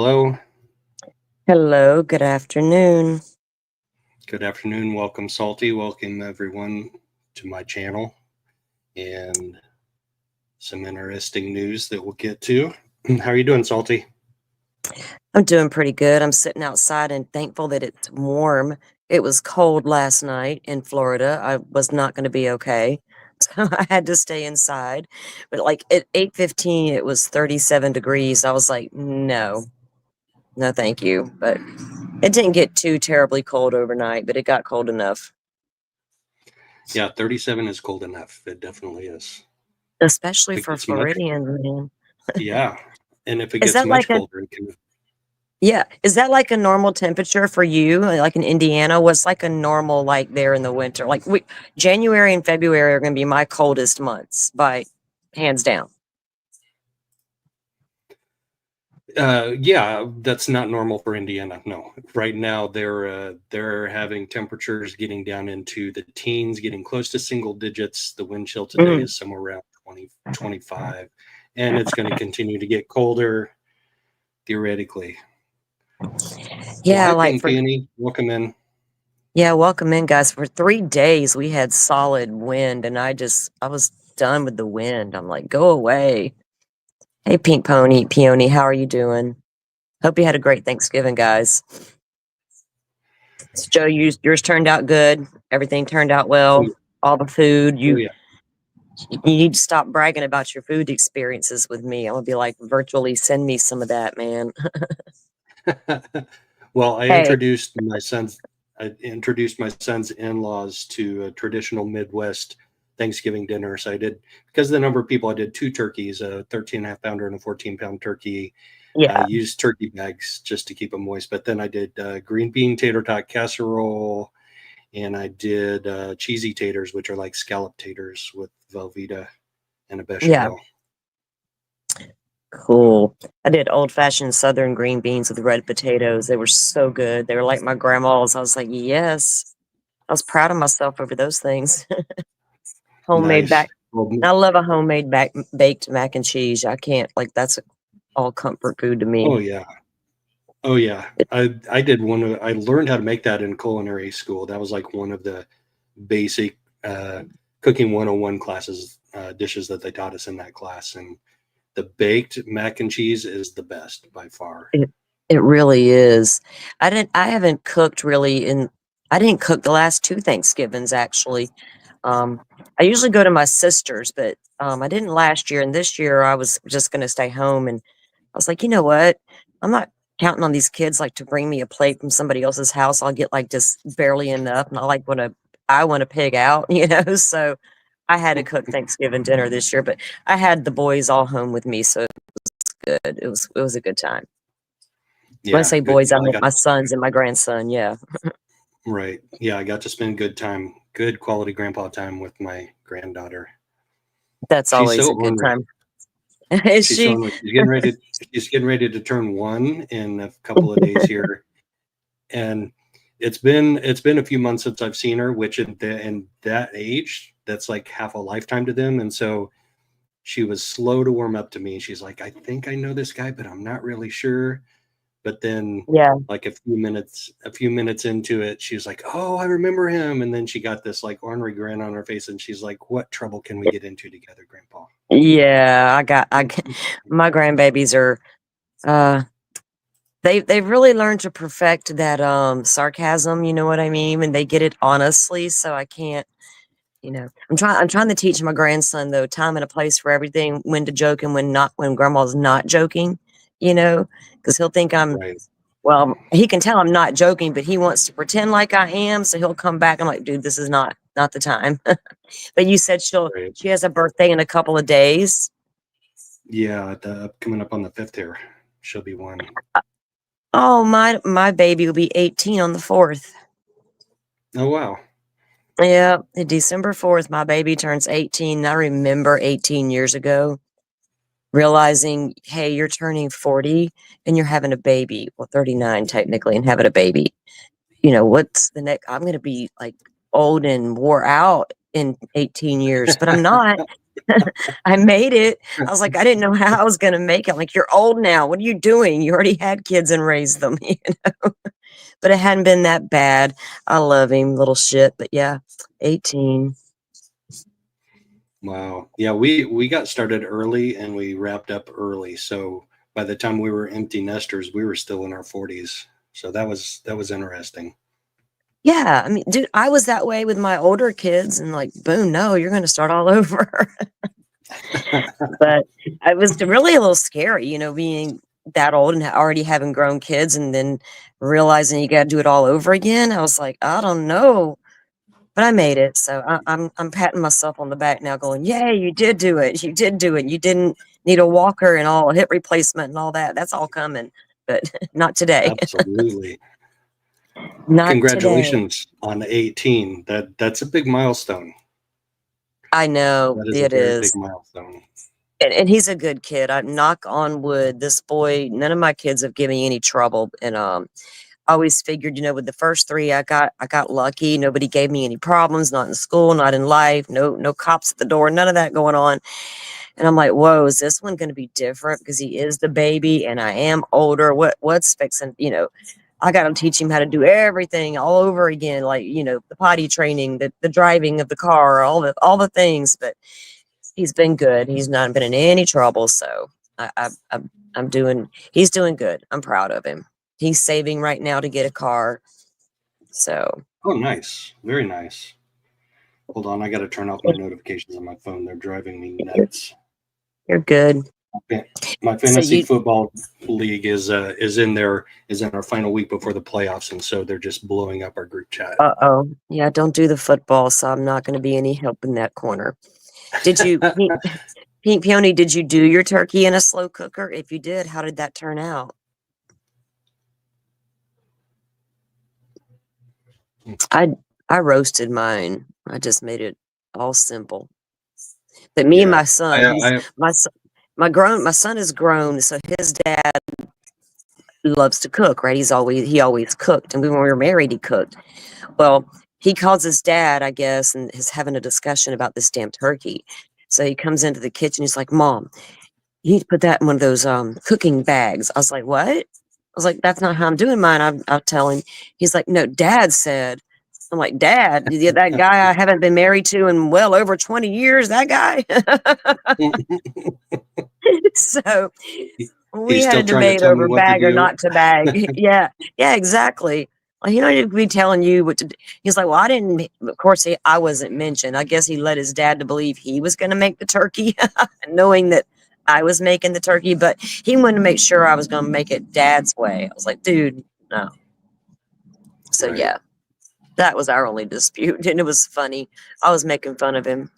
Hello, Hello, good afternoon. good afternoon. Welcome, Salty. Welcome, everyone, to my channel and some interesting news that we'll get to. How are you doing, Salty? I'm doing pretty good. I'm sitting outside and thankful that it's warm. It was cold last night in Florida. I was not going to be okay. So I had to stay inside. But like at 8:15 it was 37 degrees. I was like, "No. No, thank you." But it didn't get too terribly cold overnight, but it got cold enough, Yeah, 37 is cold enough. It definitely is. especially If it for gets much, Floridians, man. yeah. And if it Is gets that like much a colder, it can. Yeah. Is that like a normal temperature for you? Like in Indiana, what's like a normal like there in the winter? Like January and February are going to be my coldest months by hands down. Yeah, that's not normal for Indiana. No, right now they're having temperatures getting down into the teens, getting close to single digits. The wind chill today Mm. is somewhere around 20, 25, and it's going to continue to get colder theoretically. Well, Yeah, hi, like Ping for Peony. Welcome in. yeah, welcome in guys. For 3 days we had solid wind and I was done with the wind. I'm like, "Go away." Hey Pink Pony, Peony, how are you doing? Hope you had a great Thanksgiving, guys. So Joe, yours turned out good. Everything turned out Oh, well. yeah. All the food, Oh, you need to stop bragging about your food experiences with me. I'm gonna be like, virtually send me some of that, man. yeah. Well, Hey, I introduced my son's in-laws to a traditional Midwest Thanksgiving dinner. So I did, because of the number of people, I did two turkeys, a 13 and a half pounder and a 14-pound turkey. I yeah, used turkey bags just to keep them moist. But then I did green bean tater tot casserole, and I did cheesy taters, which are like scallop taters with Velveeta and a yeah, bechamel. cool. I did old fashioned southern green beans with red potatoes. They were so good. They were like my grandma's. I was like, yes. I was proud of myself over those things. Homemade Nice. back. Well, I love a homemade baked mac and cheese. I can't like that's all comfort food to oh me. yeah. Oh yeah, I did one of I learned how to make that in culinary school. That was like one of the basic cooking 101 classes dishes that they taught us in that class, and the baked mac and cheese is the best by far. It it really is. I haven't cooked really in I didn't cook the last 2 Thanksgivings actually. Um, I usually go to my sister's, but, I didn't last year, and this year I was just gonna stay home, and I was like, "You know what? I'm not counting on these kids, like, to bring me a plate from somebody else's house. I'll get, like, just barely enough, and I wanna pig out," you know? So, I had to cook Thanksgiving dinner this year, but I had the boys all home with me, so it was good. It was a good time. When I Yeah, say good boys, I deal. I meant got my sons and my grandson, yeah. right. Yeah, I got to spend good quality grandpa time with my granddaughter. That's She's always so a good ornery. time. Is She's so she? ornery. She's getting ready to turn one in a couple of days here, and it's been a few months since I've seen her, which in that age, that's like half a lifetime to them. And so she was slow to warm up to me. She's like, I think I know this guy, but I'm not really sure. But then Yeah. like a few minutes into it, she was like, oh, I remember him. And then she got this like ornery grin on her face, and she's like, what trouble can we get into together, Grandpa? Yeah, my grandbabies are, uh they've really learned to perfect that, sarcasm, you know what I mean? And they get it honestly, so I can't, I'm trying to teach my grandson, though, time and a place for everything, when to joke and when grandma's not joking, you know, because 'cause he'll think I'm Right. well, he can tell I'm not joking, but he wants to pretend like I am, so he'll come back. I'm like, "Dude, this is not the time." But you said Right. she has a birthday in a couple of days? Yeah. Coming up on the fifth here. She'll be one. Oh, my baby will be 18 on the 4th. Oh, wow. Yeah, December 4th, my baby turns 18. I remember 18 years ago realizing, "Hey, you're turning 40 and you're having a baby." Well, 39 technically and having a baby. What's the next I'm gonna be, like, old and wore out in 18 years, but I'm not. I made it. I was like, I didn't know how I was gonna make it. I'm like, "You're old now. What are you doing? You already had kids and raised them," you know? But it hadn't been that bad. I love him, little shit, but yeah, 18. Wow. Yeah, we got started early and we wrapped up early. So by the time we were empty nesters, we were still in our 40s. So that was interesting. Yeah, I mean, dude, I was that way with my older kids and like, boom, no, you're gonna start all over. But it was really a little scary, you know, being that old and already having grown kids and then realizing you gotta do it all over again. I was like, "I don't know." But I made it, so I'm patting myself on the back now going, "Yay, you did do it. You did do it. You didn't need a walker and all hip replacement and all that. That's all coming, but not today. Absolutely. Not today." Congratulations on 18. That's a big milestone. I know, That is a it very big is. milestone. And he's a good kid. I knock on wood, this boy, none of my kids have given me any trouble, and, I always figured, you know, with the first 3, I got lucky. Nobody gave me any problems, not in school, not in life, no cops at the door, none of that going on. And I'm like, "Whoa, is this one gonna be different? Because he is the baby and I am older. What's fixing," you know, I gotta teach him how to do everything all over again, like, you know, the potty training, the driving of the car, all the things, but he's been good. He's not been in any trouble, so I'm doing he's doing good. I'm proud of him. He's saving right now to get a car, so Oh, nice. Very nice. Hold on, I got to turn off my notifications on my phone. They're driving me you're nuts. you're good. My So fantasy you football league is in our final week before the playoffs, and so they're just blowing up our group chat. Uh-oh. Yeah, don't do the football, so I'm not gonna be any help in that corner. Did you Pink Peony, did you do your turkey in a slow cooker? If you did, how did that turn out? I I roasted mine. I just made it all simple. But me and Yeah, my son, I, he's I my son is grown, so his dad loves to cook, right? He always cooked, and when we were married, he cooked. Well, he calls his dad, I guess, and is having a discussion about this damn turkey. So he comes into the kitchen. He's like, "Mom, you need to put that in one of those cooking bags." I was like, "What?" I was like, "That's not how I'm doing mine." I'll tell him. He's like, "No, Dad said." I'm like, "Dad, yeah, that guy I haven't been married to in well over 20 years. That guy." So we he's had a still trying to debate tell me over what to bag or do. not to bag. Yeah, yeah, exactly. Like, he don't need to be telling you what to do. He's like, "Well, I didn't." Of course, I wasn't mentioned. I guess he led his dad to believe he was going to make the turkey, knowing that I was making the turkey. But he wanted to make sure I was going to make it Dad's way. I was like, "Dude, no." So Right. yeah, that was our only dispute, and it was funny. I was making fun of him.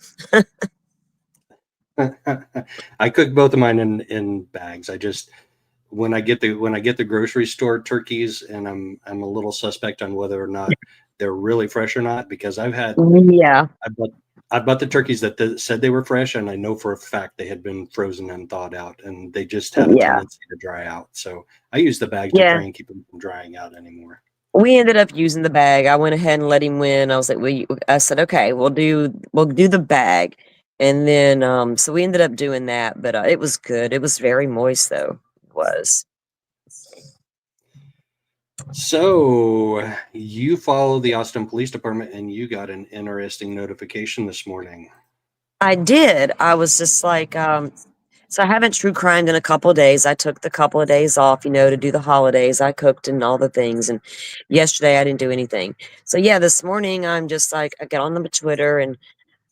I cook both of mine in bags. I just when I get the grocery store turkeys, and I'm a little suspect on whether or not they're really fresh or not, because Yeah, I bought I bought the turkeys that said they were fresh, and I know for a fact they had been frozen and thawed out, and they just had a yeah, tendency to dry out. So I use the bag to yeah. try and keep them from drying out anymore. We ended up using the bag. I went ahead and let him win. I was like, I said, "Okay, we'll do the bag." And then so we ended up doing that, but it was good. It was very moist though. It was. So you follow the Austin Police Department, and you got an interesting notification this morning. I did. I was just like, so I haven't true crimed in a couple of days. I took the couple of days off, you know, to do the holidays. I cooked and all the things. And yesterday I didn't do anything. So yeah, this morning I'm just like, I get on the Twitter and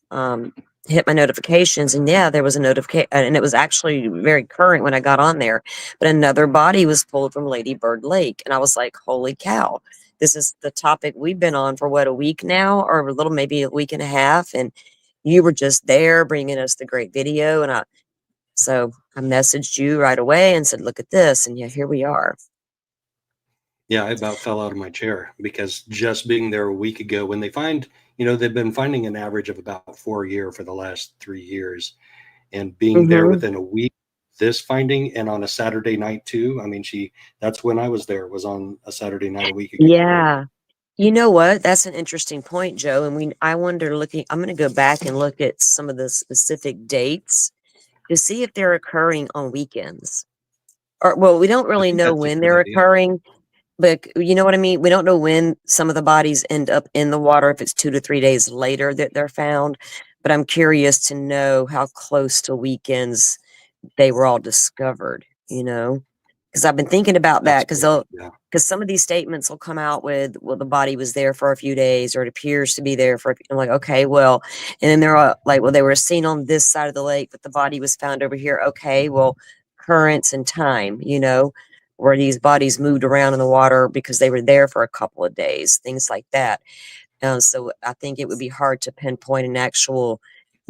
um, hit my notifications, and yeah, there was a notification, and it was actually very current when I got on there. But another body was pulled from Lady Bird Lake, and I was like, "Holy cow! This is the topic we've been on for what, a week now, or a little, maybe a week and a half." And you were just there bringing us the great video, and I messaged you right away and said, "Look at this," and yeah, here we are. Yeah, I about fell out of my chair because just being there a week ago, when they've been finding an average of about 4 a year for the last 3 years, and being there Hmm. within a week, this finding, and on a Saturday night too. I mean, that's when I was there, was on a Saturday night a week ago. Yeah. You know what? That's an interesting point, Joe. And I wonder, I'm going to go back and look at some of the specific dates to see if they're occurring on weekends. Or, well, we don't I really think know that's a when good they're idea. occurring, but you know what I mean? We don't know when some of the bodies end up in the water, if it's 2 to 3 days later that they're found. But I'm curious to know how close to weekends they were all discovered, you know? Because I've been thinking about that Absolutely. Yeah. because some of these statements will come out with, well, the body was there for a few days or it appears to be there for, I'm like, okay, well, and then they're like, well, they were seen on this side of the lake, but the body was found over here. Okay, well, currents and time, where these bodies moved around in the water because they were there for a couple of days, things like that. So I think it would be hard to pinpoint an actual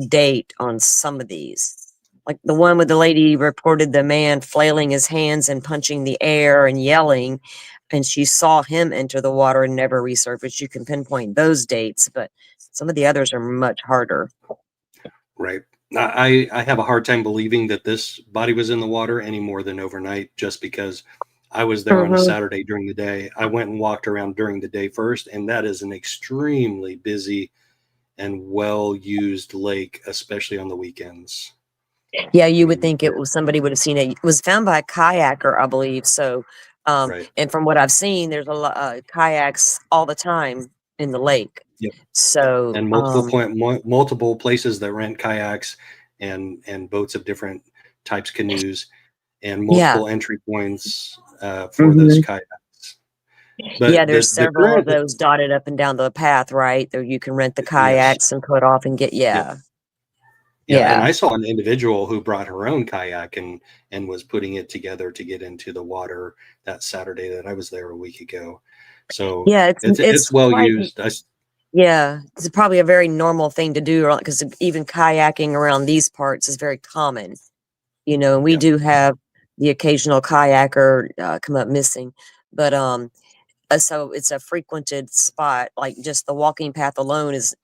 date on some of these. Like the one with the lady reported the man flailing his hands and punching the air and yelling, and she saw him enter the water and never resurfaced. You can pinpoint those dates, but some of the others are much harder. Right. I have a hard time believing that this body was in the water any more than overnight, just because I was there on a Hmm. Saturday during the day. I went and walked around during the day first, and that is an extremely busy and well used lake, especially on the weekends. Yeah, I you would mean, think it was somebody would have seen it. It was found by a kayaker, I believe. So, right. and from what I've seen, there's a lot kayaks all the time in the lake. Yep. So, And multiple places that rent kayaks and boats of different types, canoes, and yeah. multiple entry points for those Hmm. kayaks. Yeah, But there's the several of current, those dotted up and down the path, right? There you can rent the yes, kayaks and put off and get, yep, yeah. yeah. And Yeah. I saw an individual who brought her own kayak and was putting it together to get into the water that Saturday that I was there a week ago. So Yeah, it's it's well quite, used. yeah, it's probably a very normal thing to do because even kayaking around these parts is very common, and we Yeah, do have the occasional kayaker come up missing. But so it's a frequented spot. Like just the walking path alone is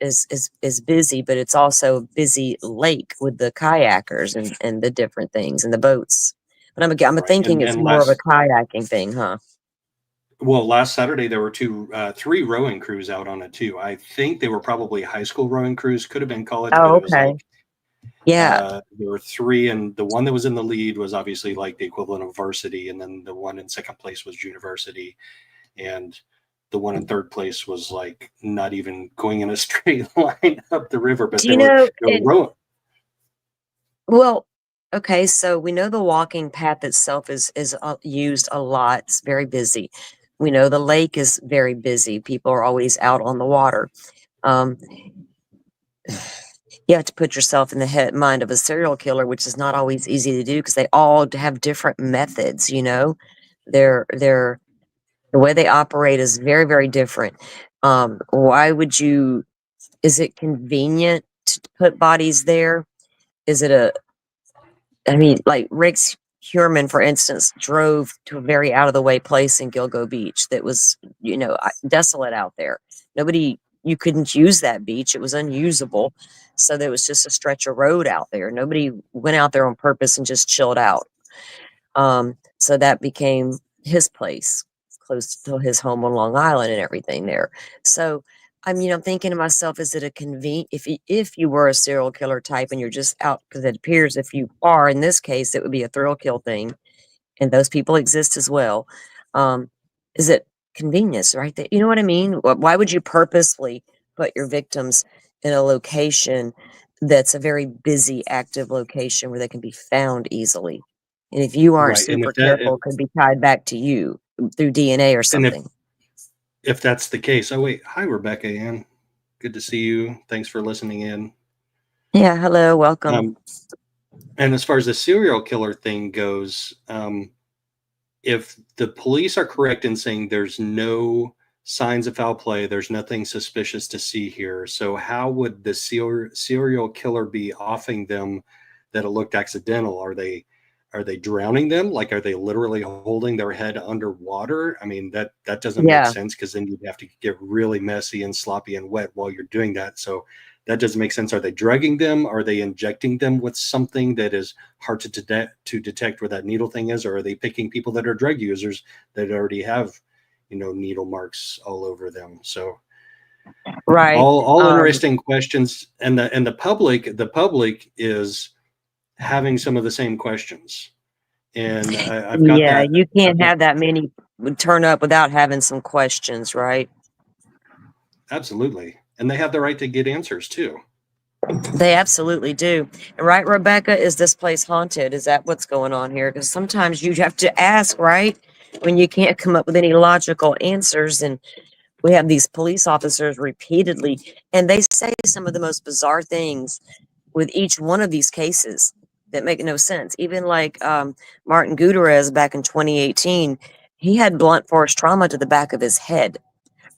busy, but it's also a busy lake with the kayakers and the different things and the boats. But I'm right. thinking it's And more of a kayaking thing, huh? last Saturday there were three rowing crews out on it too. I think they were probably high school rowing crews, could have been college, but Oh, it was okay. like Yeah. there were three, and the one that was in the lead was obviously like the equivalent of varsity, and then the one in second place was university, and the one in third place was like not even going in a straight line up the river, but Do they you were know? they were rowing. Well, okay, so we know the walking path itself is used a lot. It's very busy. We know the lake is very busy. People are always out on the water. Um, you have to put yourself in the mind of a serial killer, which is not always easy to do because they all have different methods. They're the way they operate is very very different. Why would you? Is it convenient to put bodies there? Is it a I mean, like Rex Heuermann, for instance, drove to a very out of the way place in Gilgo Beach that was, desolate out there. You couldn't use that beach. It was unusable. So there was just a stretch of road out there. Nobody went out there on purpose and just chilled out. So that became his place, close to his home on Long Island and everything there. So, I'm thinking to myself, is it a if you were a serial killer type and you're just out because it appears if you are in this case, it would be a thrill kill thing, and those people exist as well. Um, is it convenience, right? That you know what I mean? Why would you purposely put your victims in a location that's a very busy, active location where they can be found easily? And if you aren't Right. And super careful, it could be tied back to you through DNA or and something. if that's the case, oh wait, hi Rebecca Ann, good to see you. Thanks for listening in. Yeah, hello, welcome. Um, and as far as the serial killer thing goes, if the police are correct in saying there's no signs of foul play, there's nothing suspicious to see here. So how would the serial killer be offing them that it looked accidental? Are they drowning them? Like, are they literally holding their head underwater? I mean, that doesn't make Yeah, sense because then you'd have to get really messy and sloppy and wet while you're doing that. So that doesn't make sense. Are they drugging them? Are they injecting them with something that is hard to detect where that needle thing is? Or are they picking people that are drug users that already have, needle marks all over them. So Right. all interesting questions, and the public is having some of the same questions, and I've got Yeah, that. you I've can't got have that many turn up without having some questions, right? absolutely, and they have the right to get answers too. They absolutely do. Right, Rebecca? Is this place haunted? Is that what's going on here? Because sometimes you have to ask, right? When you can't come up with any logical answers. And we have these police officers repeatedly, and they say some of the most bizarre things with each one of these cases that make no sense. Even like Martin Gutierrez back in 2018, he had blunt force trauma to the back of his head,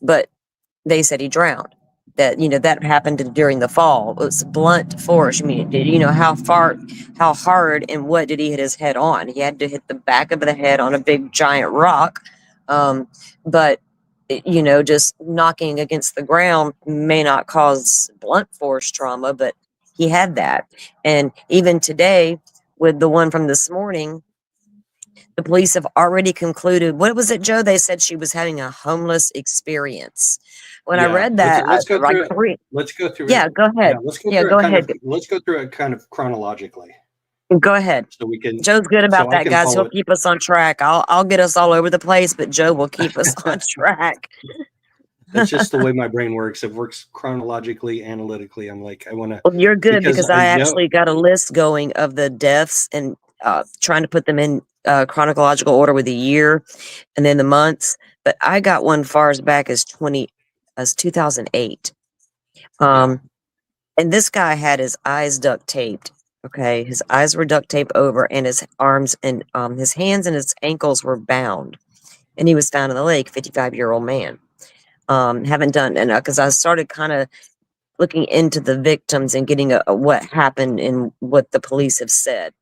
but they said he drowned. That that happened during the fall. It was blunt force. I mean, how far, how hard, and what did he hit his head on? He had to hit the back of the head on a big giant rock. But just knocking against the ground may not cause blunt force trauma, but he had that. And even today, with the one from this morning, the police have already concluded. What was it, Joe? They said she was having a homeless experience. When I Yeah, read let's that, let's go like through it. three. Let's go through Yeah, it. go Yeah, ahead. let's go Yeah, through go it kind ahead. of. Let's go through it kind of chronologically, Go ahead. so we can, Joe's good so about I that, can guys. He'll follow it. keep us on track. I'll get us all over the place, but Joe will keep us on track. That's just the way my brain works. It works chronologically, analytically. I'm like, I want to, Well, you're good because because I I know. actually got a list going of the deaths and trying to put them in chronological order with the year and then the months. But I got one far as back as 2008. Yeah. And this guy had his eyes duct taped. Okay, his eyes were duct taped over, and his arms and his hands and his ankles were bound. And he was found in the lake. 55-year-old man. Haven't done, and because I started kind of looking into the victims and getting a what happened and what the police have said.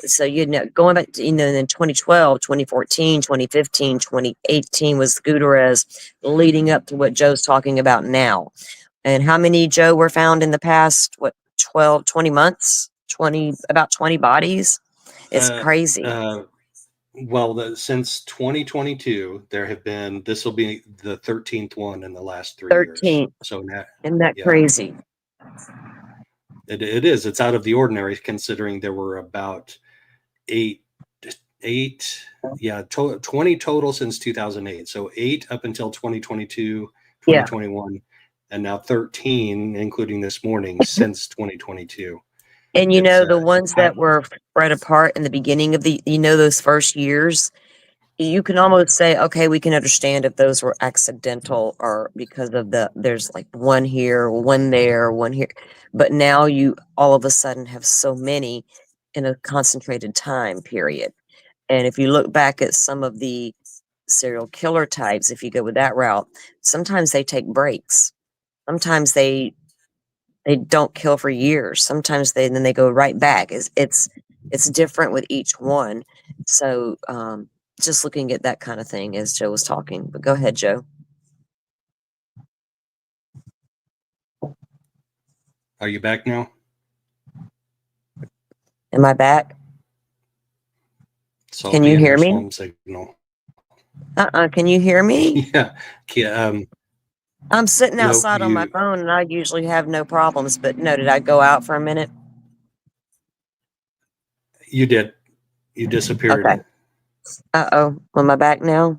So going back to in 2012, 2014, 2015, 2018 was Gutierrez, leading up to what Joe's talking about now. And how many, Joe, were found in the past, 12, 20 months? About 20 bodies? It's Uh, crazy. uh, well, since 2022, there have been. This will be the 13th one in the last 3 years. 13. So now, Isn't that yeah, crazy? it is. It's out of the ordinary, considering there were about eight, eight, yeah, 20 total since 2008. So 8 up until 2022, Yeah. 2021, and now 13, including this morning, since 2022. And It's the it's ones that were spread apart in the beginning of those first years, you can almost say, okay, we can understand if those were accidental or because of there's like one here, one there, one here. But now you all of a sudden have so many in a concentrated time period. And if you look back at some of the serial killer types, if you go with that route, sometimes they take breaks. Sometimes they don't kill for years. Sometimes then they go right back. It's different with each one. So just looking at that kind of thing as Joe was talking. But go ahead, Joe. Are you back now? Am I back? Solve Can the you hear inner me? swarm signal. Can you hear me? Yeah. Yeah. I'm sitting Nope. outside on my phone and I usually have no problems, but no, did I go out for a minute? You did. You disappeared. Okay. Uh-oh. Am I back now?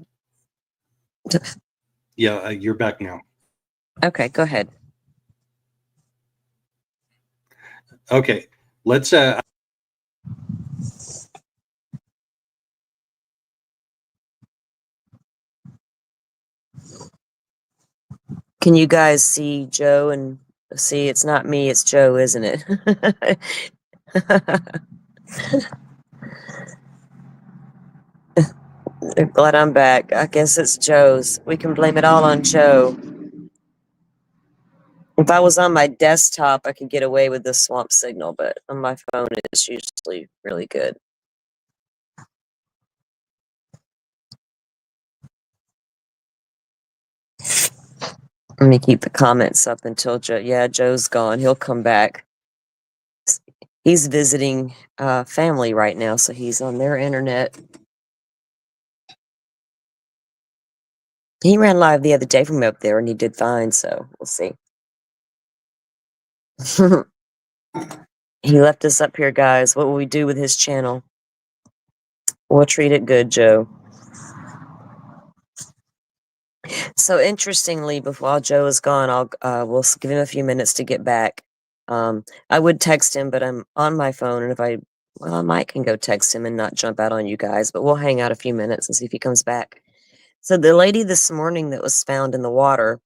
Yeah, you're back now. Okay, go ahead. Okay. Let's Can you guys see Joe and see it's not me, it's Joe, isn't it? Glad I'm back. I guess it's Joe's. We can blame it all on Joe. If I was on my desktop, I could get away with the swamp signal, but on my phone, it's usually really good. Let me keep the comments up until Joe. Yeah, Joe's gone. He'll come back. He's visiting family right now, so he's on their internet. He ran live the other day from up there, and he did fine. So we'll see. He left us up here, guys. What will we do with his channel? We'll treat it good, Joe. So interestingly, while Joe is gone, we'll give him a few minutes to get back. I would text him, but I'm on my phone, and I might can go text him and not jump out on you guys, but we'll hang out a few minutes and see if he comes back. So the lady this morning that was found in the water,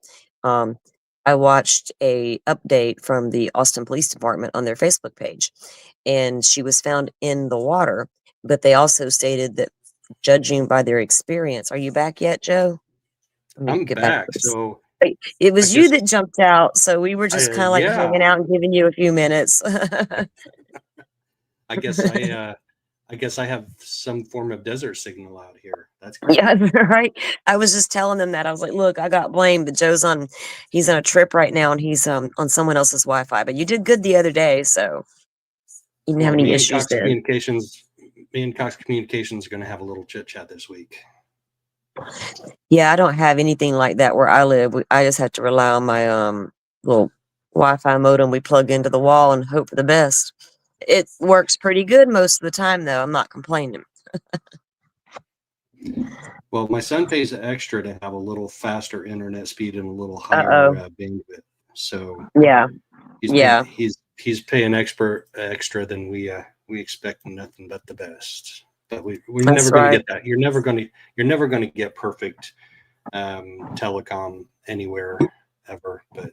um, I watched a update from the Austin Police Department on their Facebook page, and she was found in the water, but they also stated that judging by their experience, are you back yet, Joe? Let me I'm get back to back. this. So Wait, it I was you guess, that jumped out, so we were just kinda, like, yeah, hanging out and giving you a few minutes. I guess I guess I have some form of desert signal out here. That's great. Yeah, right? I was just telling them that. I was like, "Look, I got blamed, but he's on a trip right now, and he's, on someone else's Wi-Fi, but you did good the other day, so you didn't have Well, any issues then." Me and Cox Communications are going to have a little chit chat this week. Yeah, I don't have anything like that where I live. I just have to rely on my, little Wi-Fi modem we plug into the wall and hope for the best. It works pretty good most of the time, though. I'm not complaining. Well, my son pays extra to have a little faster internet speed and a little higher Uh-oh. bandwidth. So Yeah, he's paying yeah, he's paying extra than we expect nothing but the best. But we're never that's going to right. get that. You're never going to get perfect telecom anywhere ever. But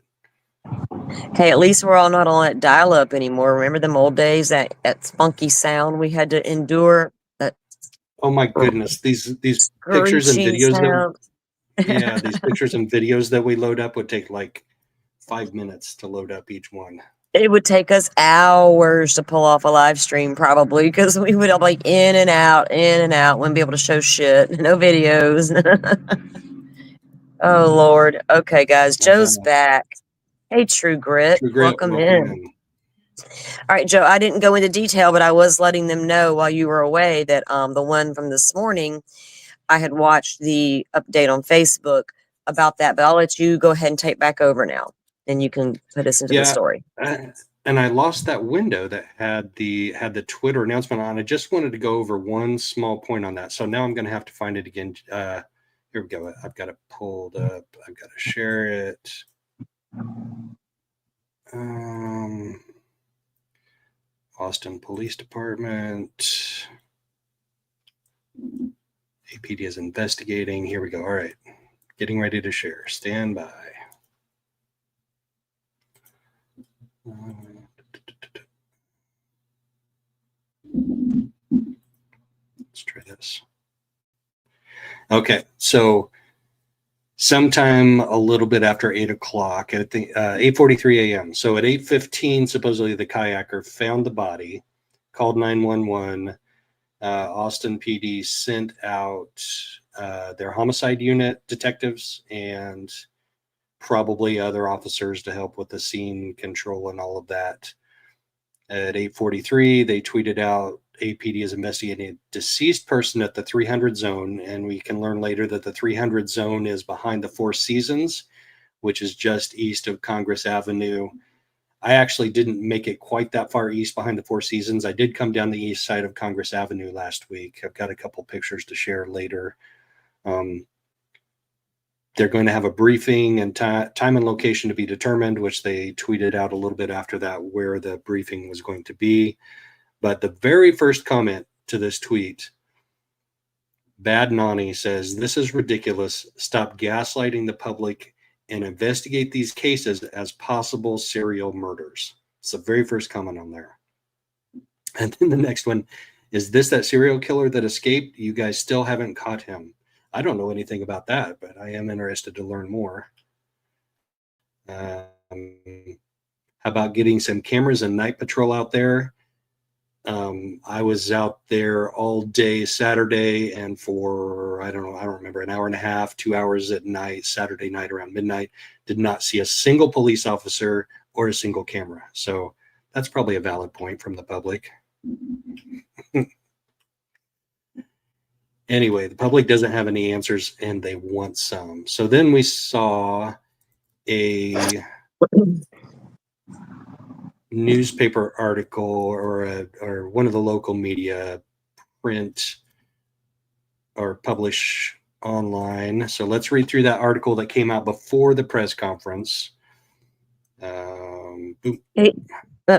Hey, at least we're all not on that dial-up anymore. Remember them old days, that funky sound we had to endure? That oh my goodness, these pictures and screeching videos that sound. yeah, these pictures and videos that we load up would take like 5 minutes to load up each one. It would take us hours to pull off a live stream probably because we would like in and out, wouldn't be able to show shit, no videos. Oh Lord. Okay, guys, Joe's back. Hey, True Grit, True Grit, welcome welcome in. in. All right, Joe, I didn't go into detail, but I was letting them know while you were away that the one from this morning, I had watched the update on Facebook about that, but I'll let you go ahead and take back over now, and you can put us into the Yeah, story. and I lost that window that had the Twitter announcement on. I just wanted to go over one small point on that. So now I'm going to have to find it again. Here we go. I've got it pulled up. I've got to share it. Austin Police Department. APD is investigating. Here we go. All right. Getting ready to share. Stand by. Let's try this. Okay. So sometime a little bit after 8 o'clock at the 8:43 a.m. So at 8:15, supposedly the kayaker found the body, called 911. Austin PD sent out their homicide unit detectives and probably other officers to help with the scene control and all of that. At 8:43, they tweeted out APD is investigating a deceased person at the 300 zone, and we can learn later that the 300 zone is behind the Four Seasons, which is just east of Congress Avenue. I actually didn't make it quite that far east behind the Four Seasons. I did come down the east side of Congress Avenue last week. I've got a couple pictures to share later. They're going to have a briefing and time and location to be determined, which they tweeted out a little bit after that where the briefing was going to be. But the very first comment to this tweet, Bad Nani says, "This is ridiculous. Stop gaslighting the public and investigate these cases as possible serial murders." It's the very first comment on there. And then the next one, "Is this that serial killer that escaped? You guys still haven't caught him." I don't know anything about that, but I am interested to learn more. How about getting some cameras and night patrol out there? I was out there all day Saturday and for, I don't remember, an hour and a half, 2 hours at night, Saturday night around midnight, did not see a single police officer or a single camera. So that's probably a valid point from the public. Anyway, the public doesn't have any answers and they want some. So then we saw a newspaper article or one of the local media print or publish online. So let's read through that article that came out before the press conference. Hey,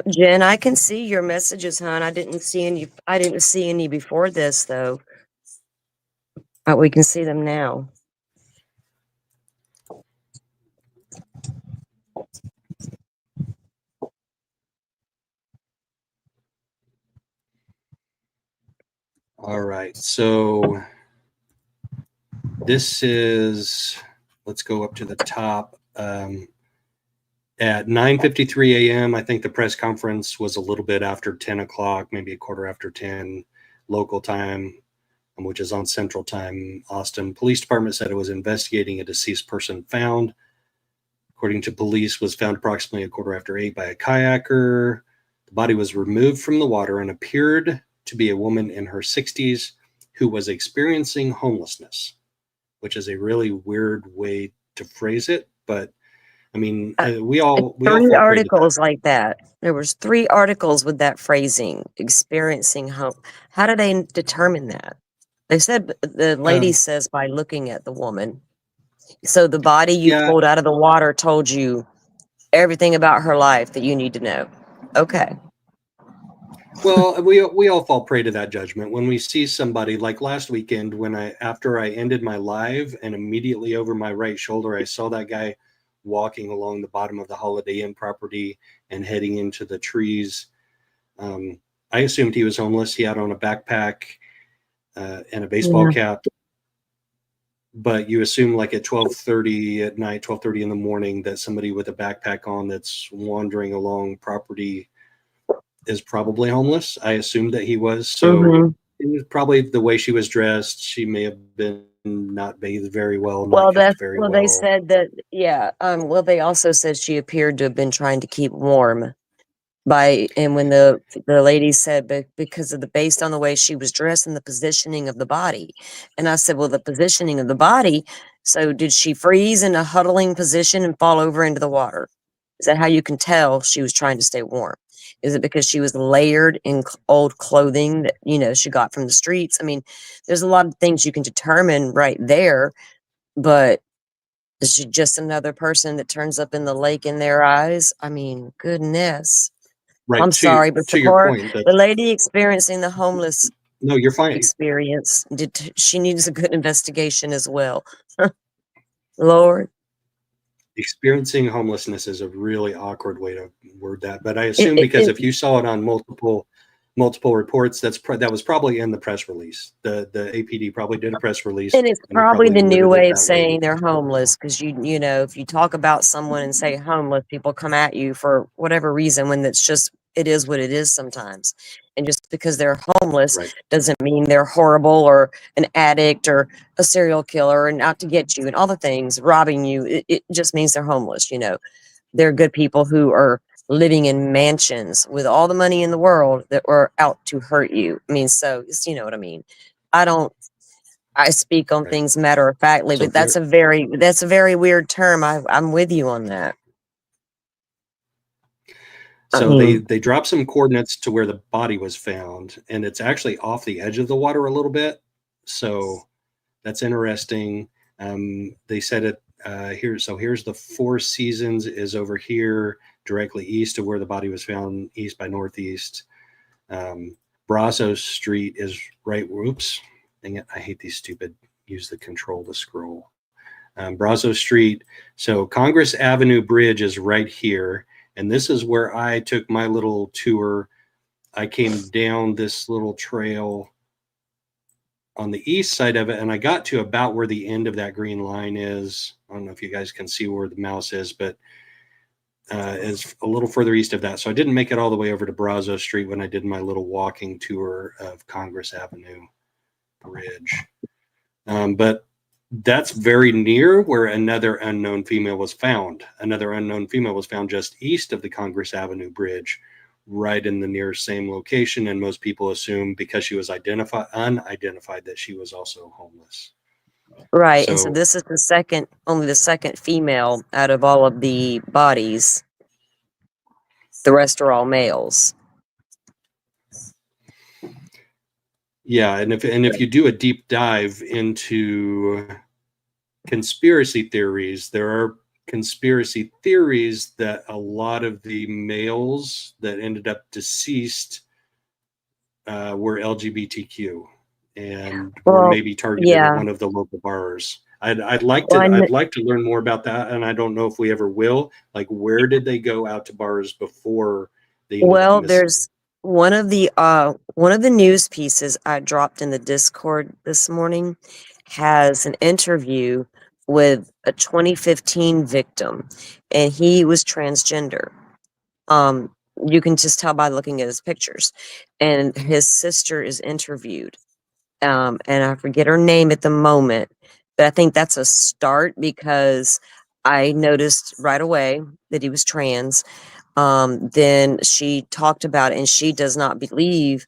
Jen, I can see your messages, hon. I didn't see any. I didn't see any before this, though. We can see them now. All right. So this is, let's go up to the top. At 9:53 a.m., I think the press conference was a little bit after 10 o'clock, maybe a quarter after 10 local time, which is on Central Time, Austin. Police department said it was investigating a deceased person found. According to police, was found approximately a quarter after 8 by a kayaker. The body was removed from the water and appeared to be a woman in her 60s who was experiencing homelessness, which is a really weird way to phrase it. But I mean, we all Three fall articles like that. There was 3 articles with that phrasing, experiencing home. How do they determine that? They said the lady says by looking at the woman. So the body you pulled out of the water told you everything about her life that you need to know. Okay. Well, we all fall prey to that judgment when we see somebody like last weekend when after I ended my live and immediately over my right shoulder I saw that guy walking along the bottom of the Holiday Inn property and heading into the trees. I assumed he was homeless. He had on a backpack and a baseball cap. But you assume like at 12:30 at night, 12:30 in the morning, that somebody with a backpack on that's wandering along property is probably homeless. I assumed that he was. So it was probably the way she was dressed. She may have been not bathed very well, not kept very well. They said that, yeah. Well, they also said she appeared to have been trying to keep warm. And when the lady said because of based on the way she was dressed and the positioning of the body, and I said, well, the positioning of the body. So did she freeze in a huddling position and fall over into the water? Is that how you can tell she was trying to stay warm? Is it because she was layered in old clothing that she got from the streets? I mean, there's a lot of things you can determine right there, but is she just another person that turns up in the lake in their eyes? I mean, goodness. Right. I'm sorry, but to your point, the lady experiencing the homeless no, you're fine. experience, she needs a good investigation as well. Lord. Experiencing homelessness is a really awkward way to word that, but I assume because if you saw it on multiple reports, that was probably in the press release. The APD probably did a press release, and it's probably the new way of saying they're homeless, because if you talk about someone and say homeless, people come at you for whatever reason, when it is what it is sometimes. And just because they're homeless doesn't mean they're horrible or an addict or a serial killer and out to get you and all the things, robbing you. It just means they're homeless. They're good people who are living in mansions with all the money in the world that are out to hurt you. I mean, so you know what I mean. I speak on things matter of factly, but that's a very weird term. I'm with you on that. So they dropped some coordinates to where the body was found, and it's actually off the edge of the water a little bit. So that's interesting. They said it here. So here's the Four Seasons is over here, directly east of where the body was found, east by northeast. Brazos Street is right. Whoops. Dang it. I hate these stupid, use the control to scroll. Brazos Street. So Congress Avenue Bridge is right here. And this is where I took my little tour. I came down this little trail on the east side of it, and I got to about where the end of that green line is. I don't know if you guys can see where the mouse is, but is a little further east of that. So I didn't make it all the way over to Brazos Street when I did my little walking tour of Congress Avenue Bridge. But that's very near where another unknown female was found. Another unknown female was found just east of the Congress Avenue Bridge, right in the near same location, and most people assume because she was unidentified that she was also homeless. Right, and so So this is only the second female out of all of the bodies. The rest are all males. yeah, and if you do a deep dive into conspiracy theories, there are conspiracy theories that a lot of the males that ended up deceased were LGBTQ and were Well, maybe targeted at yeah. one of the local bars. I'd like Well, to I'd like to learn more about that, and I don't know if we ever will. Like, where did they go out to bars before they ended up missing? there's one of the news pieces I dropped in the Discord this morning has an interview with a 2015 victim, and he was transgender. Um, you can just tell by looking at his pictures, and his sister is interviewed. And I forget her name at the moment, but I think that's a start because I noticed right away that he was trans. Then she talked about it, and she does not believe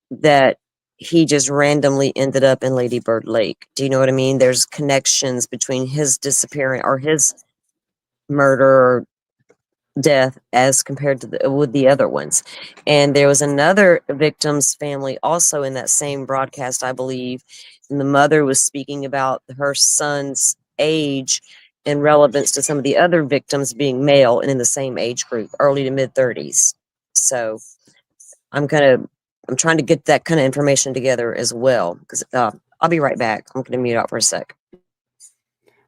that he just randomly ended up in Lady Bird Lake. Do you know what I mean? There's connections between his disappearing or his murder or death as compared to with the other ones. And there was another victim's family also in that same broadcast, I believe. And the mother was speaking about her son's age in relevance to some of the other victims being male and in the same age group, early to mid 30s. So I'm trying to get that kind of information together as well. Because I'll be right back. I'm going to mute out for a sec.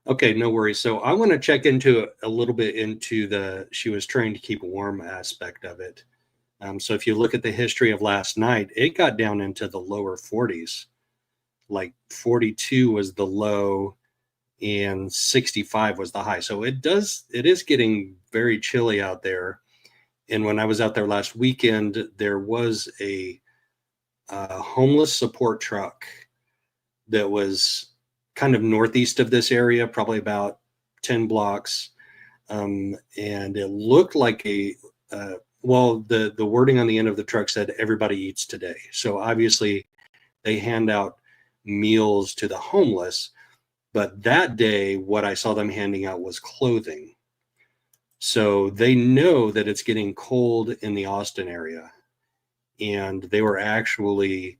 Okay, no worries. So I want to check into a little bit into the she was trying to keep warm aspect of it. So if you look at the history of last night, it got down into the lower 40s. Like 42 was the low and 65 was the high. So it is getting very chilly out there. And when I was out there last weekend, there was a homeless support truck that was kind of northeast of this area, probably about 10 blocks. And it looked like well, the wording on the end of the truck said everybody eats today. So obviously they hand out meals to the homeless, but that day what I saw them handing out was clothing. So they know that it's getting cold in the Austin area, and they were actually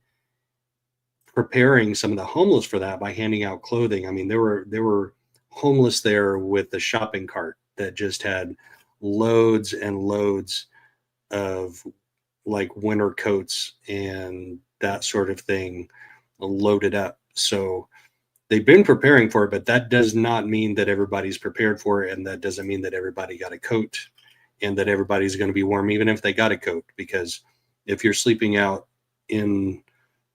preparing some of the homeless for that by handing out clothing. I mean, there were homeless there with the shopping cart that just had loads and loads of like winter coats and that sort of thing loaded up. So they've been preparing for it, but that does not mean that everybody's prepared for it, and that doesn't mean that everybody got a coat and that everybody's going to be warm even if they got a coat, because if you're sleeping out in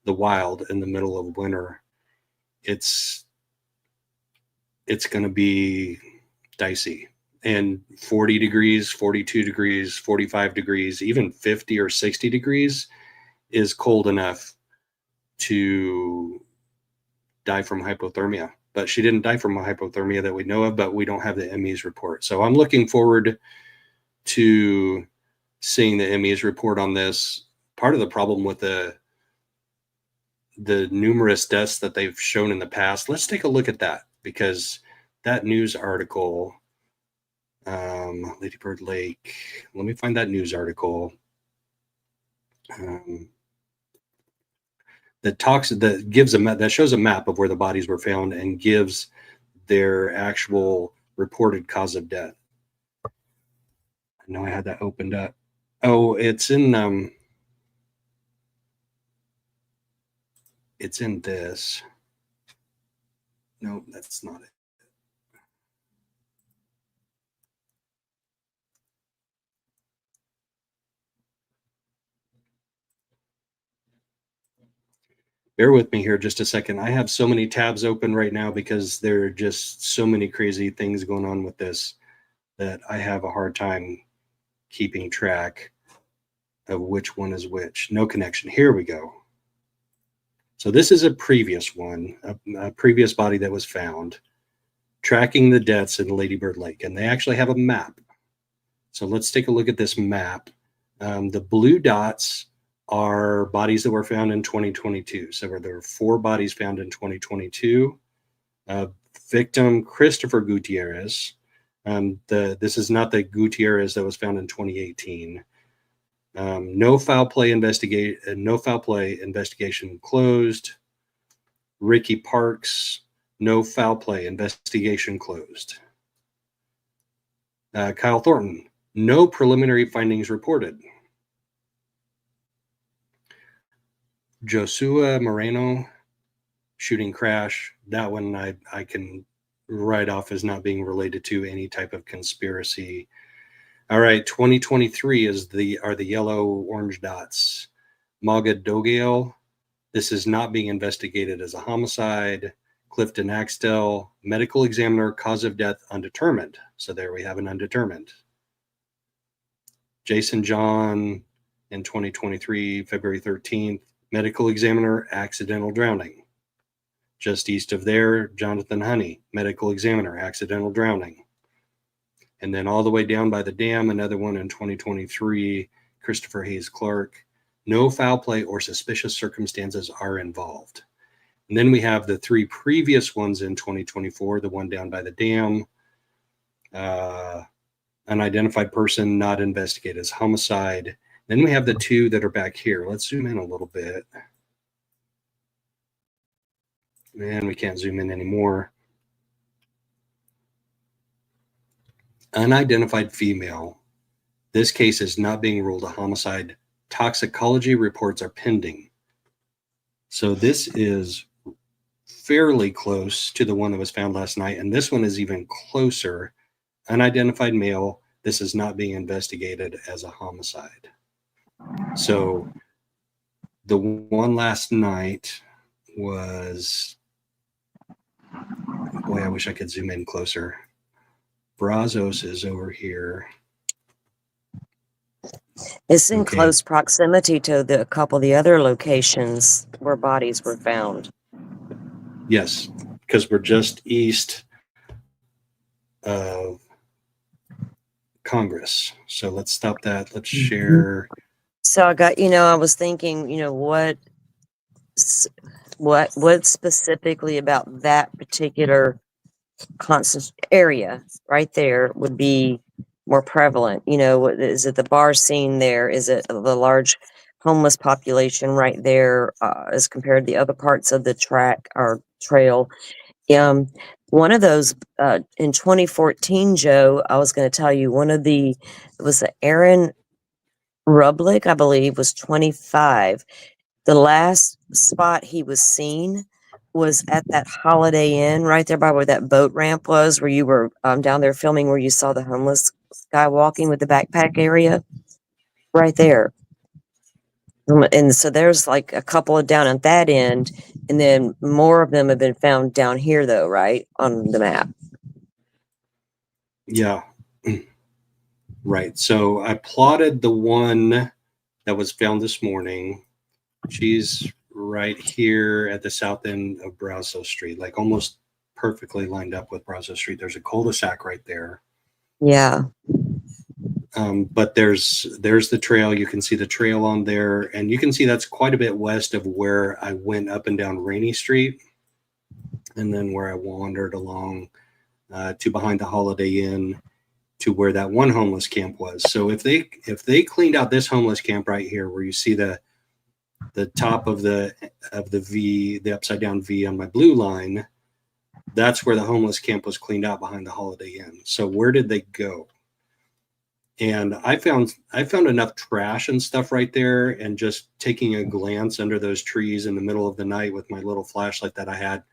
the wild in the middle of winter, it's going to be dicey. And 40 degrees, 42 degrees, 45 degrees, even 50 or 60 degrees is cold enough to die from hypothermia. But she didn't die from a hypothermia that we know of, but we don't have the ME's report. So I'm looking forward to seeing the ME's report on this. Part of the problem with the numerous deaths that they've shown in the past, let's take a look at that, because that news article, Lady Bird Lake, let me find that news article that shows a map of where the bodies were found and gives their actual reported cause of death. I know I had that opened up. Oh, it's in this. No, that's not it. Bear with me here just a second. I have so many tabs open right now because there are just so many crazy things going on with this that I have a hard time keeping track of which one is which. No connection. Here we go. So this is a previous one, a previous body that was found, tracking the deaths in Lady Bird Lake, and they actually have a map. So let's take a look at this map. The blue dots are bodies that were found in 2022. So there were 4 bodies found in 2022. Victim Christopher Gutierrez. This is not the Gutierrez that was found in 2018. No foul play investigation closed. Ricky Parks, no foul play investigation closed. Kyle Thornton, no preliminary findings reported. Josua Moreno, shooting crash. That one I can write off as not being related to any type of conspiracy. All right, 2023 are the yellow orange dots. Maga Dogale, this is not being investigated as a homicide. Clifton Axtell, medical examiner, cause of death undetermined. So there we have an undetermined. Jason John in 2023, February 13th, medical examiner, accidental drowning. Just east of there, Jonathan Honey, medical examiner, accidental drowning. And then all the way down by the dam, another one in 2023, Christopher Hayes Clark. No foul play or suspicious circumstances are involved. And then we have the 3 previous ones in 2024, the one down by the dam, unidentified person not investigated as homicide. Then we have the 2 that are back here. Let's zoom in a little bit. Man, we can't zoom in anymore. Unidentified female. This case is not being ruled a homicide. Toxicology reports are pending. So this is fairly close to the one that was found last night. And this one is even closer. Unidentified male. This is not being investigated as a homicide. So the one last night was, boy, I wish I could zoom in closer. Brazos is over here. It's in close proximity to a couple of the other locations where bodies were found. Yes, because we're just east of Congress. So let's stop that. Let's share. So I was thinking, what specifically about that particular constant area right there would be more prevalent? Is it the bar scene there? Is it the large homeless population right there as compared to the other parts of the track or trail? One of those in 2014, Joe, I was going to tell you, it was the Aaron Rublick, I believe, was 25. The last spot he was seen was at that Holiday Inn right there by where that boat ramp was, where you were down there filming, where you saw the homeless guy walking with the backpack area right there. And so there's like a couple of down at that end, and then more of them have been found down here, though, right on the map. Yeah. Right. So I plotted the one that was found this morning. She's right here at the south end of Brazos Street, like almost perfectly lined up with Brazos Street. There's a cul-de-sac right there. Yeah. But there's the trail. You can see the trail on there, and you can see that's quite a bit west of where I went up and down Rainy Street, and then where I wandered along to behind the Holiday Inn to where that one homeless camp was. So if they cleaned out this homeless camp right here, where you see the top of the V, the upside down V on my blue line, that's where the homeless camp was cleaned out behind the Holiday Inn. So where did they go? And I found enough trash and stuff right there, and just taking a glance under those trees in the middle of the night with my little flashlight that I had,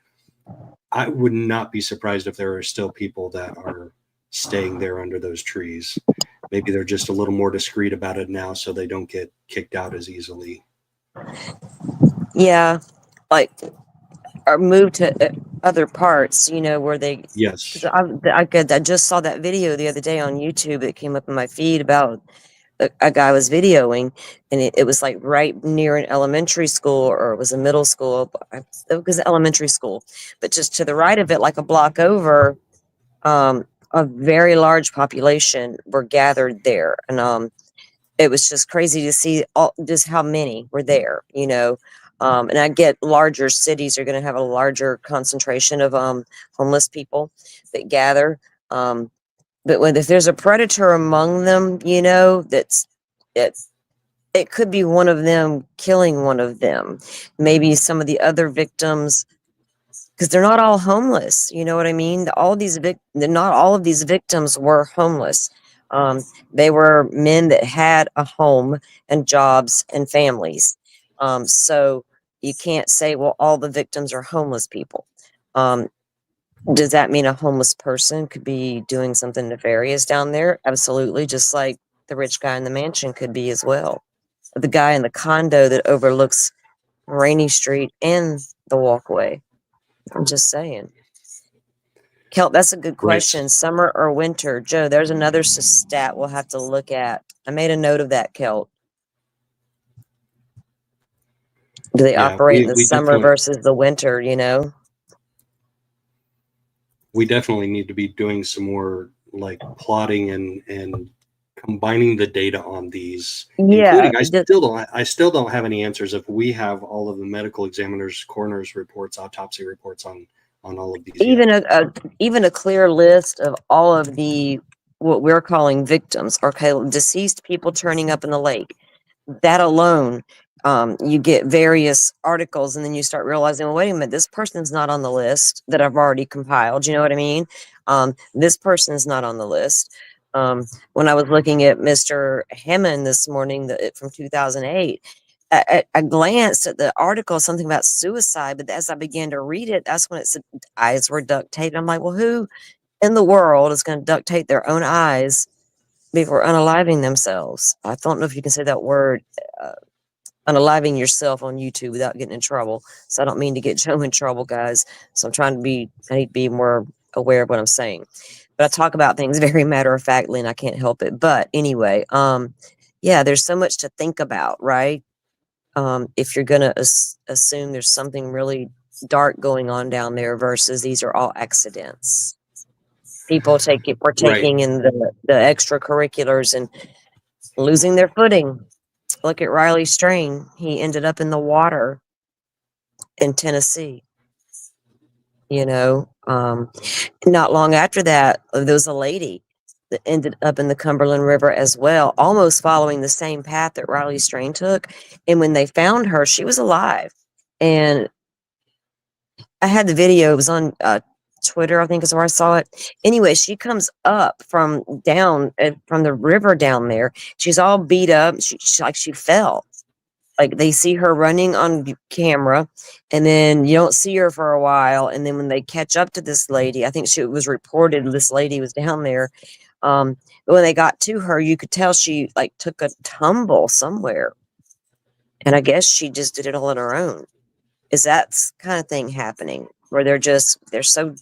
I would not be surprised if there are still people that are staying there under those trees. Maybe they're just a little more discreet about it now, so they don't get kicked out as easily. Yeah, like, or moved to other parts, where they. Yes. I just saw that video the other day on YouTube. It came up in my feed about a guy was videoing, and it was like right near an elementary school, or it was a middle school. It was elementary school, but just to the right of it, like a block over, a very large population were gathered there, and it was just crazy to see just how many were there, you know. And I get larger cities are going to have a larger concentration of homeless people that gather. Um, but if there's a predator among them, you know, it it could be one of them killing one of them. Maybe some of the other victims, because they're not all homeless. You know what I mean? Not all of these victims were homeless. Um, they were men that had a home and jobs and families. So you can't say, well, all the victims are homeless people. Um, does that mean a homeless person could be doing something nefarious down there? Absolutely, just like the rich guy in the mansion could be as well. The guy in the condo that overlooks Rainy Street and the walkway. I'm just saying. Kelt, that's a good Right. question. Summer or winter? Joe, there's another stat we'll have to look at. I made a note of that, Kelt. Do they Yeah, operate in the we summer definitely versus the winter, you know? we definitely need to be doing some more like plotting and combining the data on these, Yeah, including I still don't have any answers if we have all of the medical examiners, coroner's reports, autopsy reports on all of these yet. even a clear list of all of the what we're calling victims, okay, deceased people turning up in the lake. That alone, you get various articles, and then you start realizing, well, wait a minute, this person's not on the list that I've already compiled. You know what I mean? This person's not on the list. When I was looking at Mr. Hammond this morning, from 2008, I glanced at the article, something about suicide, but as I began to read it, that's when it said eyes were duct taped. I'm like, well, who in the world is going to duct tape their own eyes before unaliving themselves? I don't know if you can say that word, uh, unaliving yourself on YouTube without getting in trouble. So I don't mean to get Joe in trouble, guys. So I need to be more aware of what I'm saying. But I talk about things very matter of factly, and I can't help it. But anyway, yeah, there's so much to think about, right? If you're going to assume there's something really dark going on down there versus these are all accidents. People Right. partaking in the extracurriculars and losing their footing. Look at Riley Strain. He ended up in the water in Tennessee, you know. Not long after that, there was a lady that ended up in the Cumberland River as well, almost following the same path that Riley Strain took. And when they found her, she was alive. And I had the video. It was on Twitter, I think is where I saw it. Anyway, she comes up from from the river down there. She's all beat up. She fell. Like they see her running on camera, and then you don't see her for a while. And then when they catch up to this lady, I think it was reported this lady was down there. But when they got to her, you could tell she like took a tumble somewhere. And I guess she just did it all on her own. Is that kind of thing happening where they're so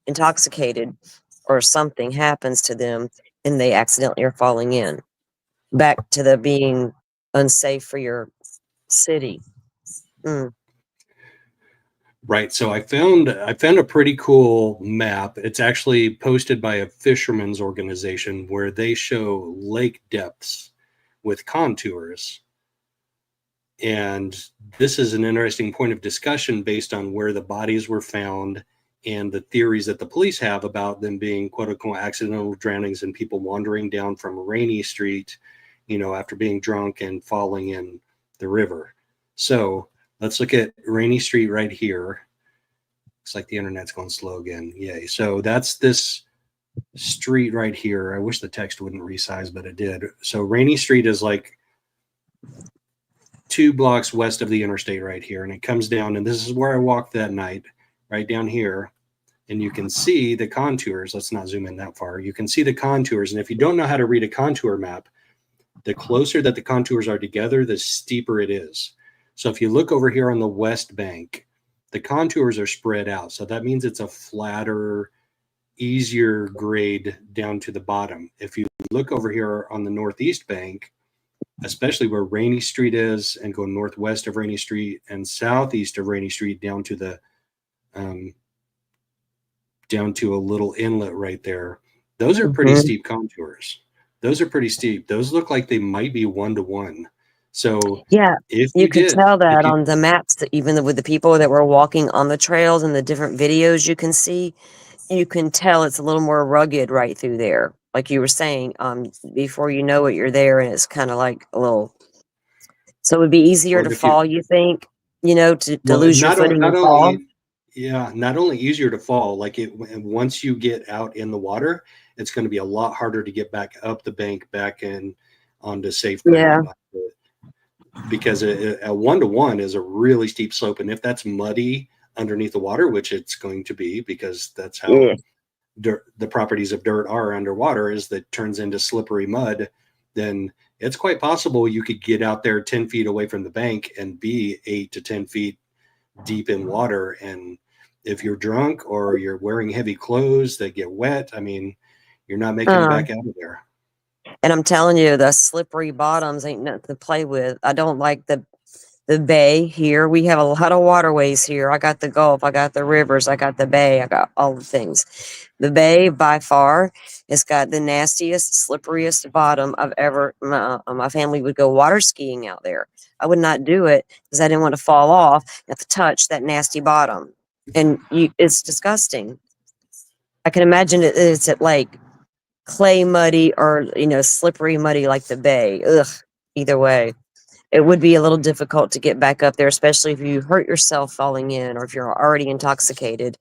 intoxicated or something happens to them and they accidentally are falling in back to the being unsafe for your city. Mm. Right. So I found a pretty cool map. It's actually posted by a fisherman's organization where they show lake depths with contours. And this is an interesting point of discussion based on where the bodies were found and the theories that the police have about them being quote unquote accidental drownings and people wandering down from Rainy Street, you know, after being drunk and falling in the river. So let's look at Rainy Street right here. Looks like the internet's going slow again. Yay. So that's this street right here. I wish the text wouldn't resize, but it did. So Rainy Street is like 2 blocks west of the interstate right here. And it comes down, and this is where I walked that night, right down here. And you can see the contours. Let's not zoom in that far. You can see the contours. And if you don't know how to read a contour map, the closer that the contours are together, the steeper it is. So if you look over here on the west bank, the contours are spread out. So that means it's a flatter, easier grade down to the bottom. If you look over here on the northeast bank, especially where Rainy Street is, and go northwest of Rainy Street and southeast of Rainy Street down to the down to a little inlet right there. Those are pretty Mhm. steep contours. those are pretty steep. Those look like they might be 1 to 1. So Yeah, if you you could get tell if that you on the maps, that even with the people that were walking on the trails and the different videos you can see, you can tell it's a little more rugged right through there. Like you were saying, before you know it, you're there, and it's kind of like a little. So it would be easier or to if you fall. You think, to well, lose your footing not and only fall. yeah, not only easier to fall, like it once you get out in the water, it's going to be a lot harder to get back up the bank, back in onto safe Yeah. ground, because a 1 to 1 is a really steep slope, and if that's muddy underneath the water, which it's going to be, because that's how Yeah. the properties of dirt are underwater, is that turns into slippery mud, then it's quite possible you could get out there 10 feet away from the bank and be 8 to 10 feet deep in water. And if you're drunk or you're wearing heavy clothes that get wet, I mean, you're not making it Uh, back out of there. and I'm telling you, the slippery bottoms ain't nothing to play with. I don't like the bay here. We have a lot of waterways here. I got the Gulf, I got the rivers, I got the bay, I got all the things. The bay, by far, has got the nastiest, slipperiest bottom I've ever. My family would go water skiing out there. I would not do it because I didn't want to fall off and have to touch that nasty bottom. And it's disgusting. I can imagine it's at like clay muddy or slippery muddy like the bay. Ugh. Either way, it would be a little difficult to get back up there, especially if you hurt yourself falling in or if you're already intoxicated.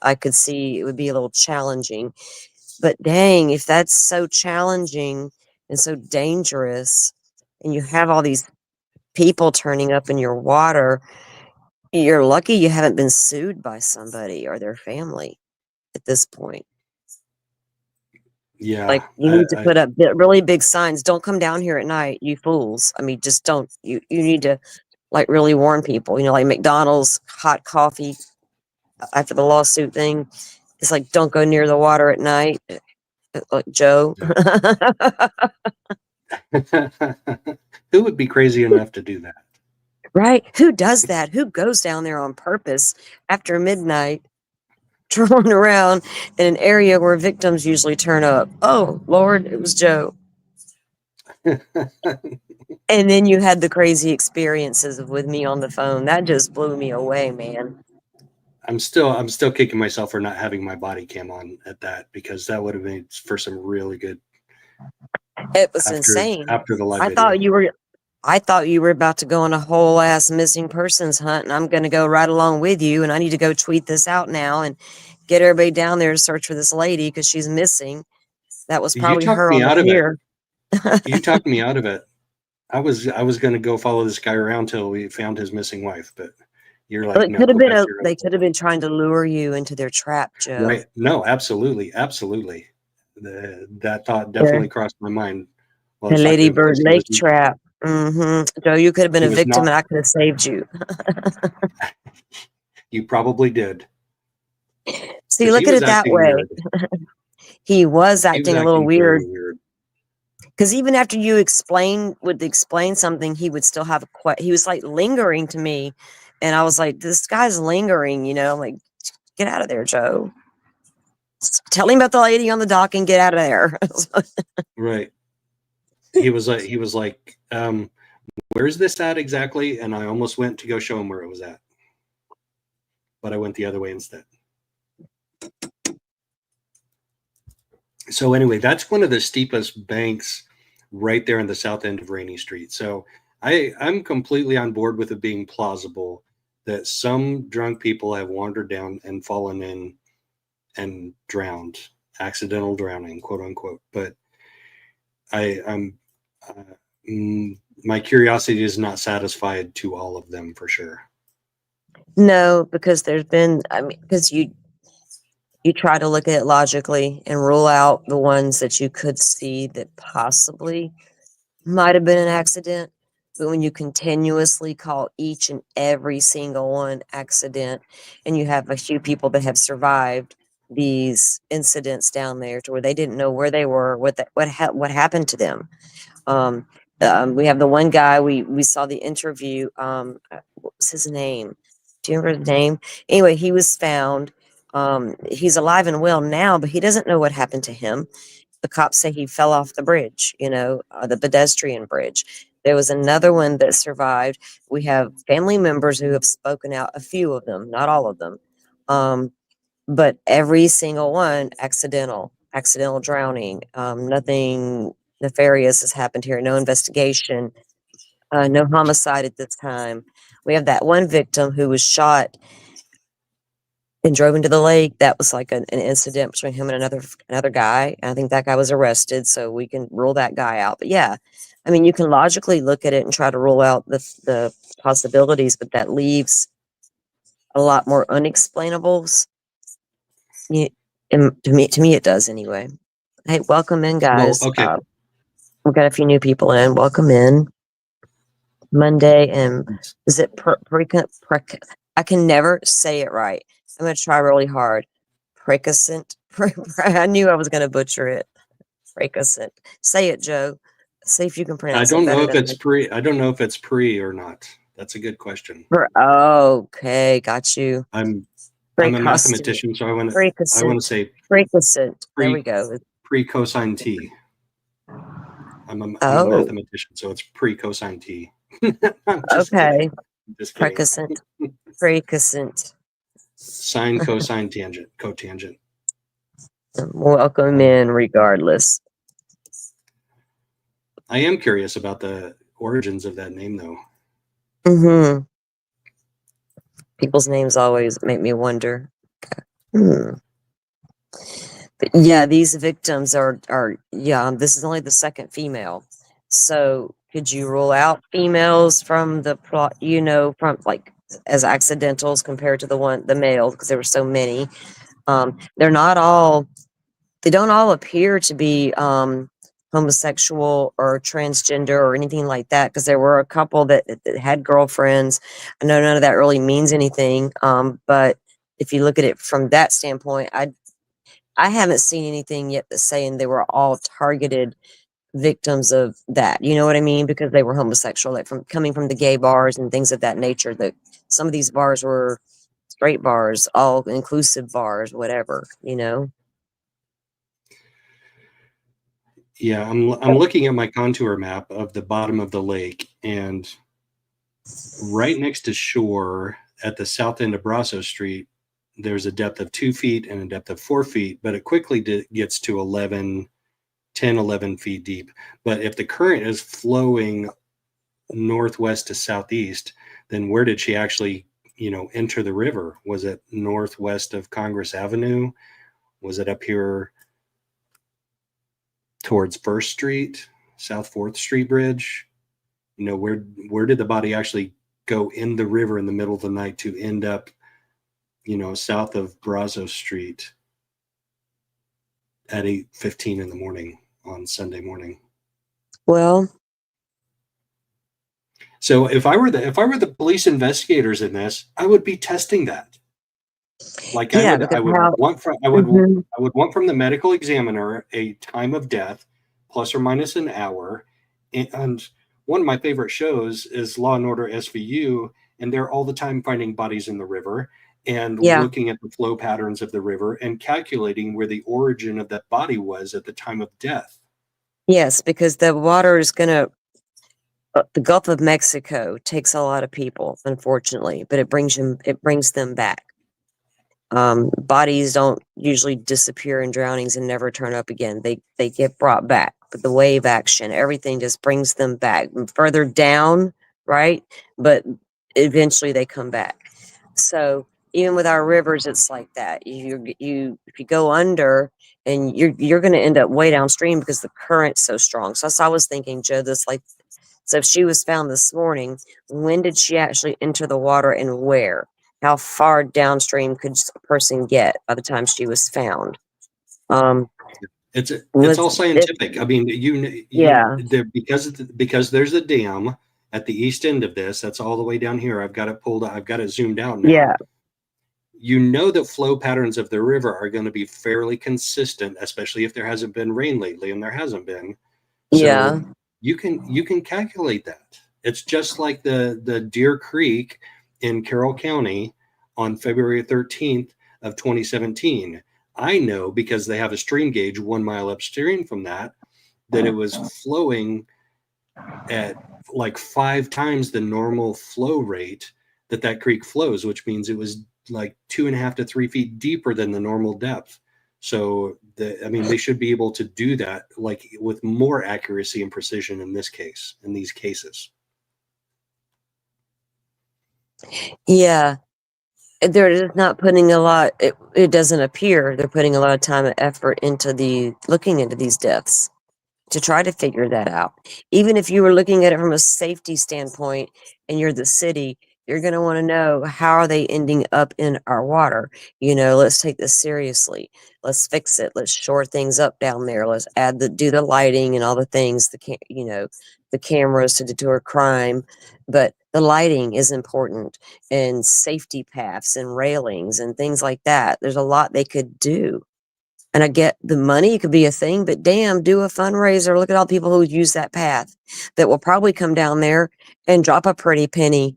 I could see it would be a little challenging. But dang, if that's so challenging and so dangerous, and you have all these people turning up in your water, you're lucky you haven't been sued by somebody or their family at this point. Yeah, Like, you need to put up really big signs. Don't come down here at night, you fools. I mean, just don't. You need to like really warn people. Like McDonald's hot coffee after the lawsuit thing. It's like, don't go near the water at night. Like Joe. who would be crazy enough to do that? Right? Who does that? Who goes down there on purpose after midnight, trolling around in an area where victims usually turn up? Oh, Lord, it was Joe. And then you had the crazy experiences with me on the phone. That just blew me away, man. I'm still kicking myself for not having my body cam on at that, because that would have made for some really good It was insane. after the live I video. thought you were I thought you were about to go on a whole ass missing persons hunt, and I'm going to go right along with you. And I need to go tweet this out now and get everybody down there to search for this lady because she's missing. That was You probably talked her me on the out of it. pier. You talked me out of it. I was going to go follow this guy around till we found his missing wife, but you're Well, like, it no, could have go been back to your they other could have been trying to lure you into their trap, Joe. right. No, absolutely, absolutely. That thought Yeah. definitely crossed my mind. Well, The the fact Lady that Bird Lake trap. Joe, you could have been he a was victim, not, and I could have saved you. you probably did, See, because he look at was it that acting way. weird. He was He was acting a little acting very weird. weird. Because even after you would explain something, he would still have he was like lingering to me, and I was like, "This guy's lingering," I'm like, "Get out of there, Joe! Tell him about the lady on the dock and get out of there." Right. He was like, where's this at exactly? And I almost went to go show him where it was at, but I went the other way instead. So anyway, that's one of the steepest banks right there in the south end of Rainy Street. So I'm completely on board with it being plausible that some drunk people have wandered down and fallen in and drowned, accidental drowning, quote unquote. But I'm my curiosity is not satisfied to all of them for sure. No, because because you try to look at it logically and rule out the ones that you could see that possibly might have been an accident. But when you continuously call each and every single one accident, and you have a few people that have survived these incidents down there to where they didn't know where they were, what happened to them. Um, we have the one guy we saw the interview. What was his name? Do you remember his name? Anyway, he was found. He's alive and well now, but he doesn't know what happened to him. the cops say he fell off the bridge, the pedestrian bridge. There was another one that survived. We have family members who have spoken out, a few of them, not all of them. But every single one accidental drowning. Nothing nefarious has happened here. No investigation, no homicide at this time. We have that one victim who was shot and drove into the lake. That was like an incident between him and another guy. I think that guy was arrested, so we can rule that guy out. But yeah, I mean, you can logically look at it and try to rule out the possibilities, but that leaves a lot more unexplainables. Yeah, to me, it does anyway. Hey, welcome in, Well, guys. okay. We've got a few new people in. Welcome in. Monday, and is it I can never say it right. I'm going to try really hard. Precascent. I knew I was going to butcher it. Precascent. Say it, Joe. See if you can I pronounce it don't know better if than it's pre. I don't know if it's pre or not. That's a good question. Okay, got you. I'm a mathematician, so I want to say Precascent. There we pre go. pre cosine t. I'm a Oh, mathematician, so it's pre cosine t. I'm just okay. kidding. Just kidding. Precascent. Sine, cosine, tangent, cotangent. Welcome in, regardless. I am curious about the origins of that name, though. Mm-hmm. People's names always make me wonder. But yeah, these victims are this is only the second female. So could you rule out females from the plot, from like as accidentals compared to the male, because there were so many. They don't all appear to be homosexual or transgender or anything like that, because there were a couple that had girlfriends. I know none of that really means anything, but if you look at it from that standpoint, I haven't seen anything yet that's saying they were all targeted victims of that. You know what I mean? Because they were homosexual, like from coming from the gay bars and things of that nature. That some of these bars were straight bars, all inclusive bars, whatever. Yeah, I'm looking at my contour map of the bottom of the lake, and right next to shore at the south end of Brasso Street, there's a depth of 2 feet and a depth of 4 feet, but it quickly gets to 11 feet deep. But if the current is flowing northwest to southeast, then where did she actually, enter the river? Was it northwest of Congress Avenue? Was it up here towards First Street, South 4th Street Bridge? Where did the body actually go in the river in the middle of the night to end up, south of Brazo Street at 8:15 in the morning on Sunday morning? Well, so if I were the police investigators in this, I would be testing that. Like yeah, I would want from Mhm. I would want from the medical examiner a time of death plus or minus an hour. And one of my favorite shows is Law and Order SVU, and they're all the time finding bodies in the river and Yeah, looking at the flow patterns of the river and calculating where the origin of that body was at the time of death. yes, because the water is gonna. The Gulf of Mexico takes a lot of people, unfortunately, but it brings them back. Bodies don't usually disappear in drownings and never turn up again. They get brought back, but the wave action, everything just brings them back further down, right? But eventually they come back. So even with our rivers, it's like that. If you go under, and you're going to end up way downstream because the current's so strong. So that's what I was thinking, Joe. So if she was found this morning, when did she actually enter the water and where? How far downstream could a person get by the time she was found? Um, It's all was it? scientific. I mean, Yeah, because there's a dam at the east end of this. That's all the way down here. I've got it pulled. I've got it zoomed out now. yeah, The flow patterns of the river are going to be fairly consistent, especially if there hasn't been rain lately, and there hasn't been. So yeah, you can calculate that. It's just like the Deer Creek in Carroll County on February 13th of 2017. I know, because they have a stream gauge 1 mile upstream from that it was flowing at like 5 times the normal flow rate that creek flows, which means it was like 2.5 to 3 feet deeper than the normal depth. So they should be able to do that like with more accuracy and precision in these cases. Yeah, they're just not putting a lot. It doesn't appear they're putting a lot of time and effort into looking into these deaths to try to figure that out. Even if you were looking at it from a safety standpoint and you're the city, you're going to want to know, how are they ending up in our water? Let's take this seriously. Let's fix it. Let's shore things up down there. Let's do the lighting and all the things, the cameras to deter crime. But the lighting is important, and safety paths and railings and things like that. There's a lot they could do. And I get the money could be a thing, but damn, do a fundraiser. Look at all the people who use that path that will probably come down there and drop a pretty penny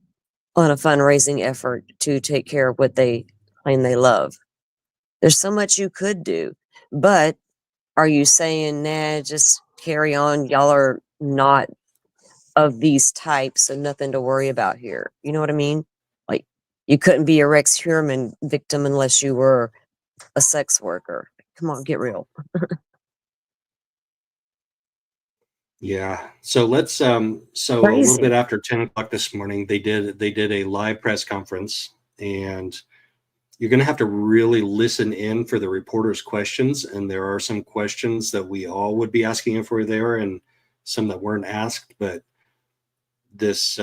on a fundraising effort to take care of what they claim they love. There's so much you could do, but are you saying, nah, just carry on? Y'all are not of these types, so nothing to worry about here. You know what I mean? Like, you couldn't be a Rex Heuermann victim unless you were a sex worker. Come on, get real. Yeah. So let's so a little bit after 10 o'clock this morning, they did a live press conference, and you're going to have to really listen in for the reporters' questions. And there are some questions that we all would be asking if we're there, and some that weren't asked. But this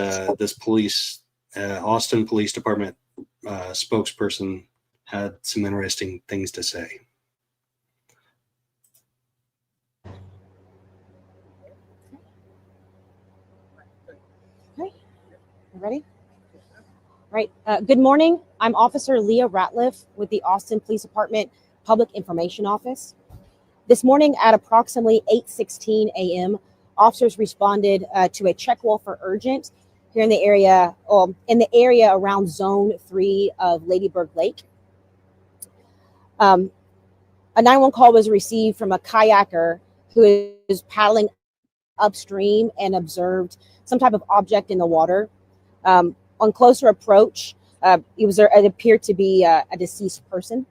police, Austin Police Department spokesperson had some interesting things to say. Okay, you ready? Right. Good morning. I'm Officer Leah Ratliff with the Austin Police Department Public Information Office. This morning at approximately 8:16 a.m., officers responded to a check wall for urgent here in the area around Zone 3 of Ladybird Lake. A 911 call was received from a kayaker who is paddling upstream and observed some type of object in the water. On closer approach, it appeared to be a deceased person.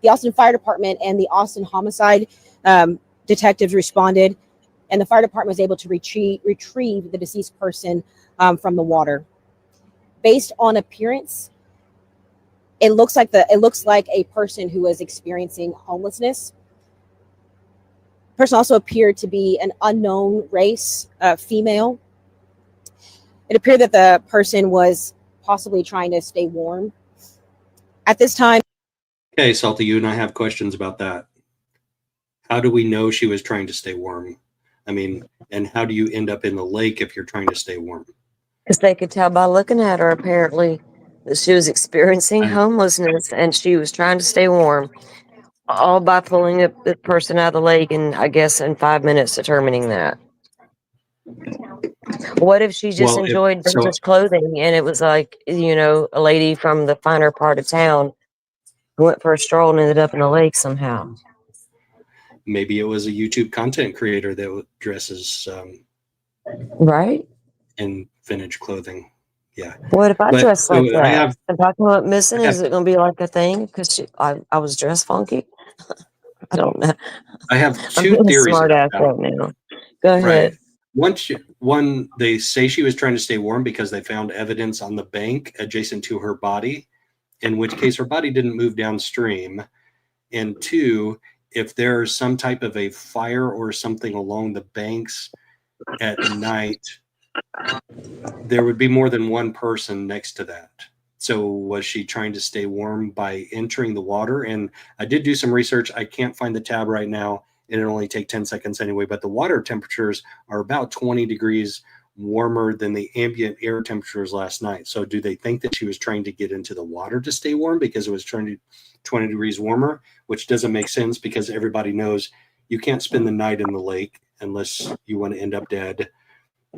The Austin Fire Department and the Austin Homicide detectives responded, and the fire department was able to retrieve the deceased person from the water. Based on appearance, it looks like a person who was experiencing homelessness. The person also appeared to be an unknown race, female. It appeared that the person was possibly trying to stay warm. At this time. Okay, Salty, you and I have questions about that. How do we know she was trying to stay warm? I mean, and how do you end up in the lake if you're trying to stay warm? Because they could tell by looking at her, apparently, that she was experiencing homelessness and she was trying to stay warm, all by pulling up the person out of the lake, and I guess in 5 minutes determining that. What if she just enjoyed vintage clothing and it was like, a lady from the finer part of town who went for a stroll and ended up in the lake somehow? Maybe it was a YouTube content creator that dresses right in vintage clothing. Yeah. What if I dress like that? If I come up missing, is it going to be like a thing because I was dressed funky? I don't know. I have two theories. Smart ass right now. Go ahead. One, they say she was trying to stay warm because they found evidence on the bank adjacent to her body, in which case her body didn't move downstream. And two, if there's some type of a fire or something along the banks at night, there would be more than one person next to that. So was she trying to stay warm by entering the water? And I did do some research. I can't find the tab right now. It'll only take 10 seconds anyway, but the water temperatures are about 20 degrees warmer than the ambient air temperatures last night. So do they think that she was trying to get into the water to stay warm because it was 20 degrees warmer, which doesn't make sense because everybody knows you can't spend the night in the lake unless you want to end up dead.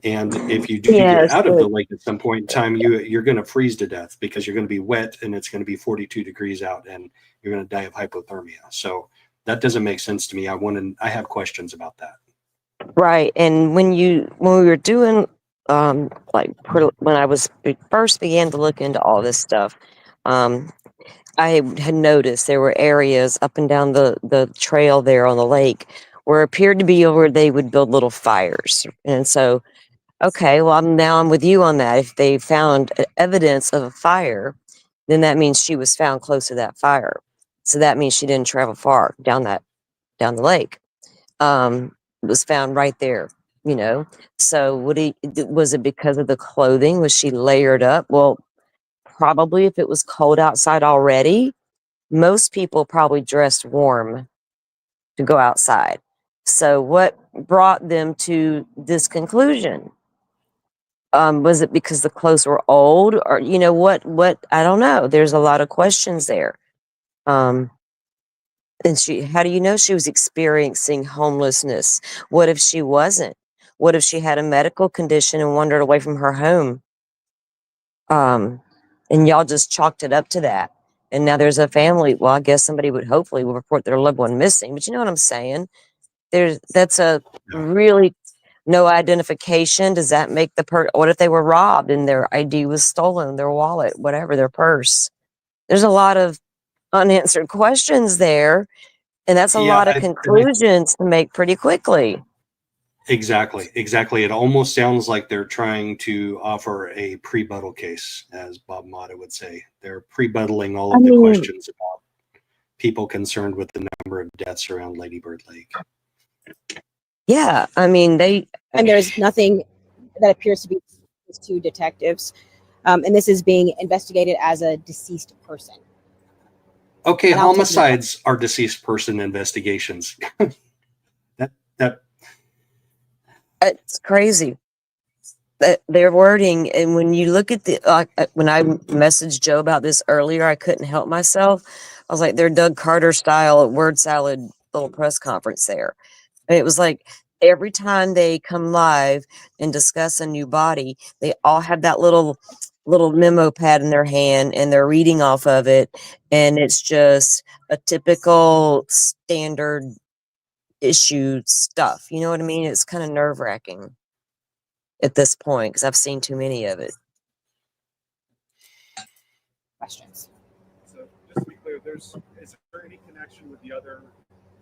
And if you do get Yes, out of the lake at some point in time, you're going to freeze to death because you're going to be wet and it's going to be 42 degrees out and you're going to die of hypothermia. So that doesn't make sense to me. I have questions about that. right. And when we were doing when I was first began to look into all this stuff, I had noticed there were areas up and down the trail there on the lake where it appeared to be where they would build little fires. And so, okay, well, I'm with you on that. If they found evidence of a fire, then that means she was found close to that fire. So that means she didn't travel far down the lake. It was found right there, you know. So was it because of the clothing? Was she layered up? Well, probably if it was cold outside already, most people probably dressed warm to go outside. So what brought them to this conclusion? Was it because the clothes were old, or what? I don't know. There's a lot of questions there. Um, and how do you know she was experiencing homelessness? What if she wasn't? What if she had a medical condition and wandered away from her home? And y'all just chalked it up to that. And now there's a family. Well, I guess somebody would hopefully will report their loved one missing. But you know what I'm saying? That's a Yeah. really no identification. Does that make what if they were robbed and their ID was stolen, their wallet, whatever, their purse? There's a lot of unanswered questions there. And that's a Yeah, lot of conclusions to make pretty quickly. exactly. It almost sounds like they're trying to offer a pre-buttal case, as Bob Motta would say. They're pre-buttling all of the questions about people concerned with the number of deaths around Lady Bird Lake. Yeah, I mean, And there's nothing that appears to be these two detectives. And this is being investigated as a deceased person. Okay, And I'll take homicides are deceased person investigations. that it's crazy. Their wording, and when you look at when I messaged Joe about this earlier, I couldn't help myself. I was like, their Doug Carter style word salad little press conference there. And it was like every time they come live and discuss a new body, they all have that little memo pad in their hand and they're reading off of it, and it's just a typical standard issue stuff. You know what I mean? It's kind of nerve-wracking at this point because I've seen too many of it. questions. So just to be clear, is there any connection with the other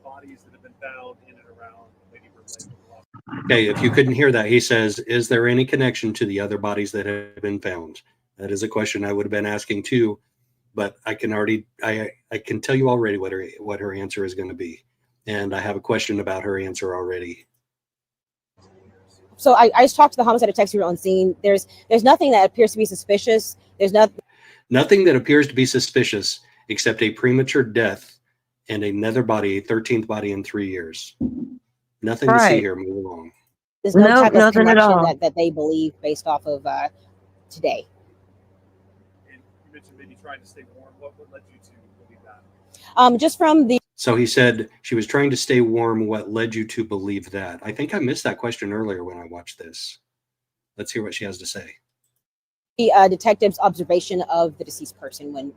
bodies that have been found in and around Lady Bird Lake? Okay, if you couldn't hear that, he says, is there any connection to the other bodies that have been found? That is a question I would have been asking too, but I can tell you already what her answer is going to be. And I have a question about her answer already. So I just talked to the homicide detective on scene. There's nothing that appears to be suspicious. There's nothing that appears to be suspicious except a premature death and another body, a 13th body in 3 years. Nothing to see here. Move along. There's no type of nothing at all. connection that they believe based off of today. And you mentioned maybe trying to stay warm. What led you to believe that? Just from the So he said she was trying to stay warm. What led you to believe that? I think I missed that question earlier when I watched this. Let's hear what she has to say. Detective's observation of the deceased person when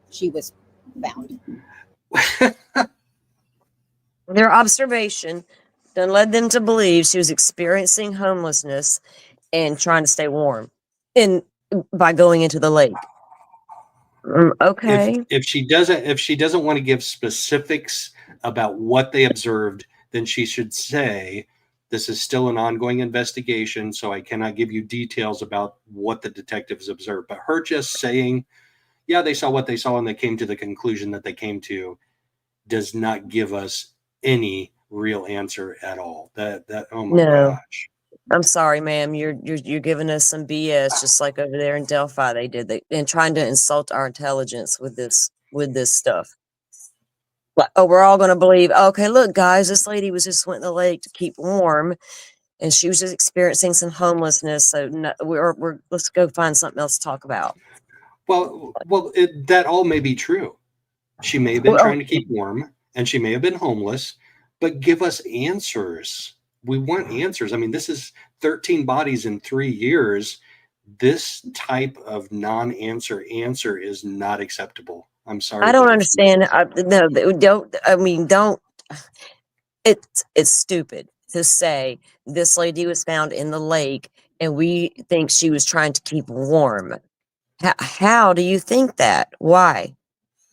she was found. Their observation then led them to believe she was experiencing homelessness and trying to stay warm by going into the lake. Okay. If she doesn't want to give specifics about what they observed, then she should say, this is still an ongoing investigation, so I cannot give you details about what the detectives observed. But her just saying, yeah, they saw what they saw and they came to the conclusion that they came to, does not give us any real answer at all. Oh my gosh. I'm sorry, ma'am. You're giving us some BS, just like over there in Delphi they did, and trying to insult our intelligence with this stuff. Like, oh, we're all going to believe. Okay, look, guys, this lady was just went in the lake to keep warm, and she was just experiencing some homelessness. So we're let's go find something else to talk about. Well, that all may be true. She may have been trying to keep warm, and she may have been homeless. But give us answers. we want answers. I mean, this is 13 bodies in 3 years. This type of non-answer answer is not acceptable. I'm sorry, I don't but it's not understand. acceptable. No, don't. I mean, don't. It's stupid to say this lady was found in the lake and we think she was trying to keep warm. How do you think that? Why?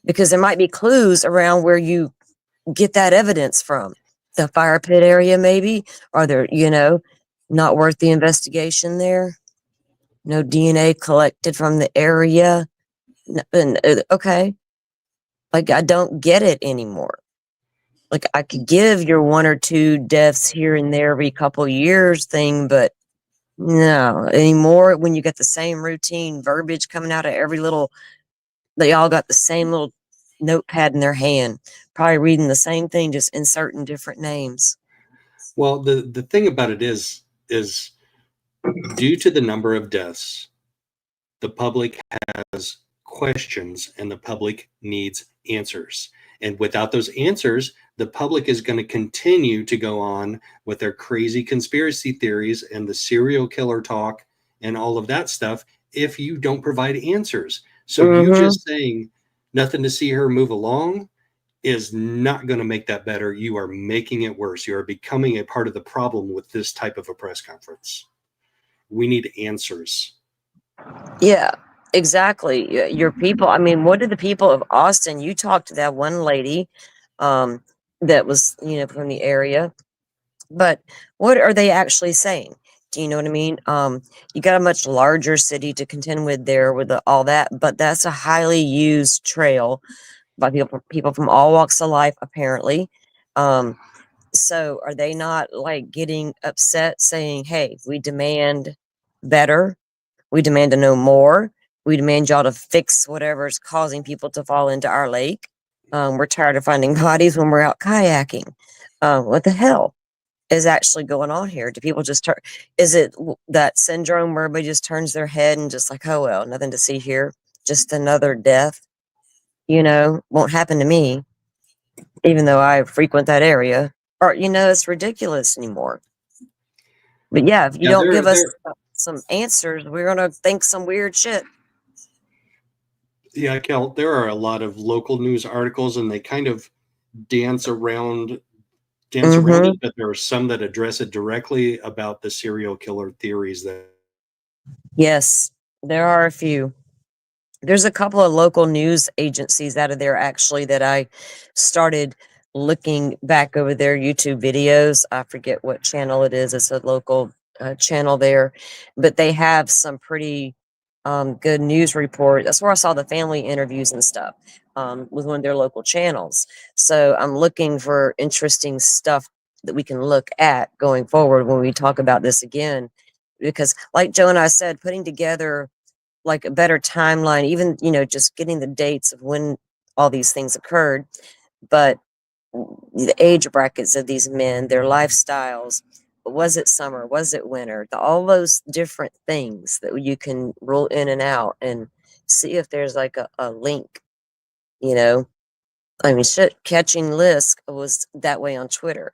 Because there might be clues around where you get that evidence from. The fire pit area, maybe? Are there, not worth the investigation there? No DNA collected from the area? Okay. Like, I don't get it anymore. Like, I could give your 1 or 2 deaths here and there every couple years thing, but no, anymore when you get the same routine verbiage coming out of every little, they all got the same little notepad in their hand, probably reading the same thing, just inserting different names. Well, the thing about it is due to the number of deaths, the public has questions and the public needs answers. And without those answers, the public is going to continue to go on with their crazy conspiracy theories and the serial killer talk and all of that stuff if you don't provide answers. So you Mm-hmm. just saying nothing to see her move along is not going to make that better. You are making it worse. You are becoming a part of the problem with this type of a press conference. We need answers. Yeah, exactly. Your people, I mean, what did the people of Austin, you talked to that one lady um, that was, from the area, but what are they actually saying? Do you know what I mean? You got a much larger city to contend with there with all that, but that's a highly used trail by people from all walks of life, apparently. Um, so are they not like getting upset saying, hey, we demand better? We demand to know more. We demand y'all to fix whatever's causing people to fall into our lake. We're tired of finding bodies when we're out kayaking. What the hell is actually going on here? Do people just turn? Is it that syndrome where everybody just turns their head and just like, oh well, nothing to see here, just another death? Won't happen to me, even though I frequent that area. Or it's ridiculous anymore. But yeah, if you Yeah, don't give us they're some answers, we're gonna think some weird shit. yeah, Kel, there are a lot of local news articles and they kind of dance around Mm-hmm. it, but there are some that address it directly about the serial killer theories that Yes, there are a few. There's a couple of local news agencies out of there actually that I started looking back over their YouTube videos. I forget what channel it is. It's a local channel there, but they have some pretty good news report. That's where I saw the family interviews and stuff with one of their local channels. So I'm looking for interesting stuff that we can look at going forward when we talk about this again. Because, like Joe and I said, putting together like a better timeline, even, just getting the dates of when all these things occurred, but the age brackets of these men, their lifestyles. Was it summer? Was it winter? All those different things that you can roll in and out and see if there's like a link, you know? I mean, shit, catching Lisk was that way on Twitter,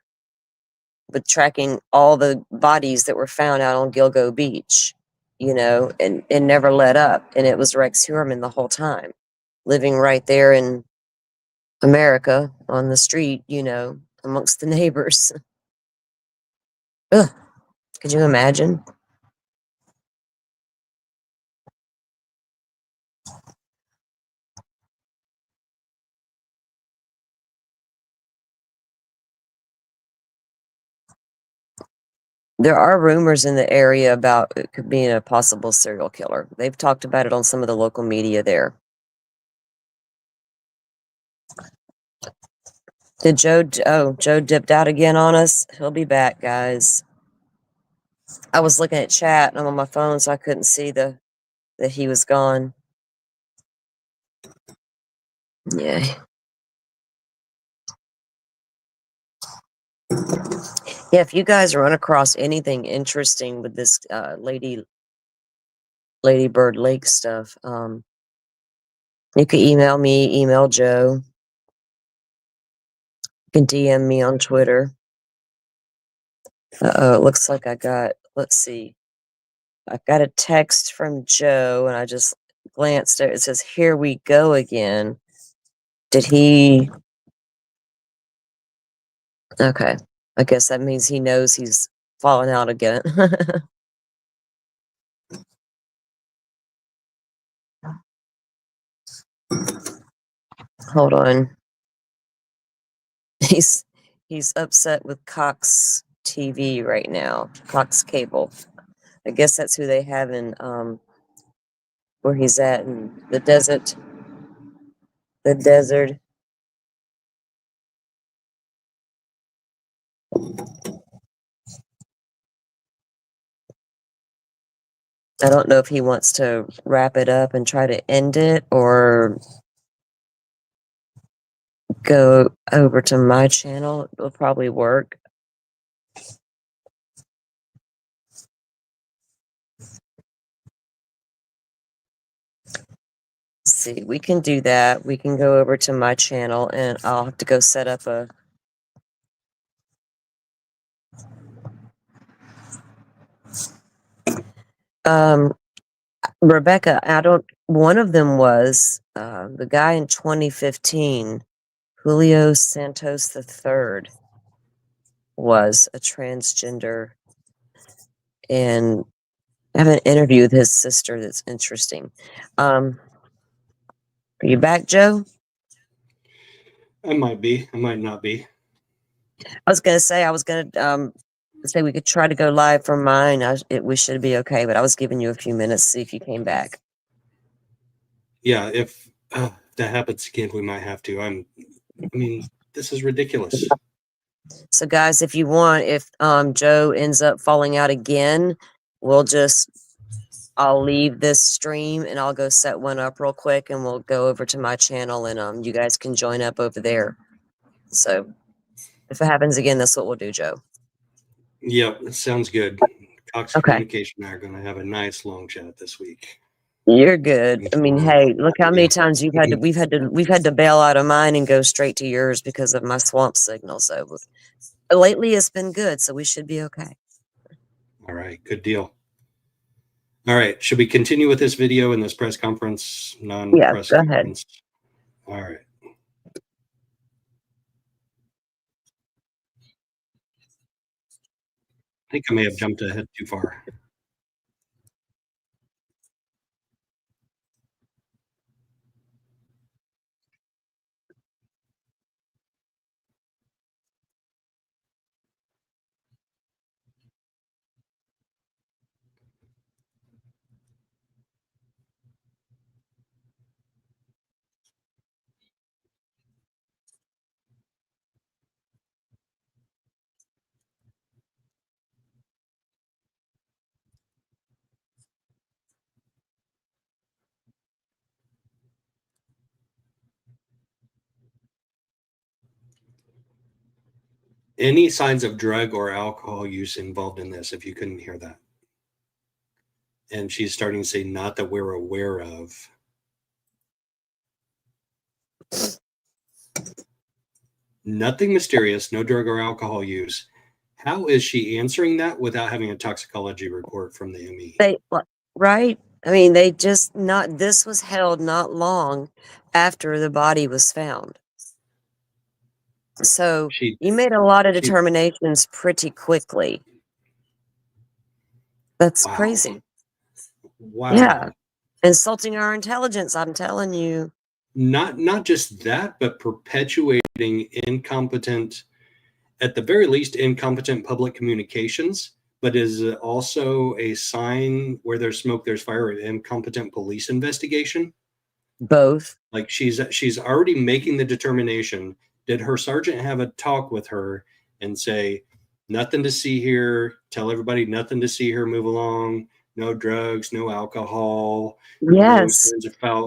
with tracking all the bodies that were found out on Gilgo Beach, and never let up. And it was Rex Heuermann the whole time, living right there in America on the street, amongst the neighbors. Ugh, could you imagine? There are rumors in the area about it could be a possible serial killer. They've talked about it on some of the local media there. Did Joe? Joe dipped out again on us. He'll be back, guys. I was looking at chat and I'm on my phone, so I couldn't see that he was gone. Yeah. Yeah, if you guys run across anything interesting with this Lady Bird Lake stuff, you can email me, email Joe. You can DM me on Twitter. Uh-oh, it looks like I got, let's see. I got a text from Joe and I just glanced at it. It says, "Here we go again." Did he? Okay. I guess that means he knows he's fallen out again. Hold on. He's he's upset with Cox TV right now. Cox Cable. I guess that's who they have in where he's at in the desert. The desert. I don't know if he wants to wrap it up and try to end it or go over to my channel. It'll probably work. Let's see, we can do that. We can go over to my channel and I'll have to go set up a Rebecca, one of them was the guy in 2015, Julio Santos III, was a transgender, and I have an interview with his sister that's interesting. Are you back, Joe? I might be. I might not be. I was gonna say we could try to go live from mine. We should be okay, but I was giving you a few minutes to see if you came back. Yeah, if that happens again, we might have to. I mean, this is ridiculous. So, guys, if you want, if Joe ends up falling out again, I'll leave this stream and I'll go set one up real quick, and we'll go over to my channel, and you guys can join up over there. So, if it happens again, that's what we'll do, Joe. Yep, it sounds good. Cox Okay. Communication and I are going to have a nice long chat this week. You're good. I mean, hey, look how many times we've had to bail out of mine and go straight to yours because of my swamp signal. So lately it's been good, so we should be okay. All right, good deal. All right, should we continue with this video in this press conference? Non-press go ahead. conference. All right. I think I may have jumped ahead too far. Any signs of drug or alcohol use involved in this, if you couldn't hear that? And she's starting to say, not that we're aware of. Nothing mysterious, no drug or alcohol use. How is she answering that without having a toxicology report from the ME? Right? I mean, this was held not long after the body was found. So you made a lot of determinations pretty quickly. That's crazy. Wow. Yeah. Insulting our intelligence, I'm telling you. Not just that, but perpetuating incompetent, at the very least, incompetent public communications, but is also a sign where there's smoke, there's fire, incompetent police investigation. Both. Like she's already making the determination. Did her sergeant have a talk with her and say, nothing to see here, tell everybody nothing to see here, move along, no drugs, no alcohol, yes,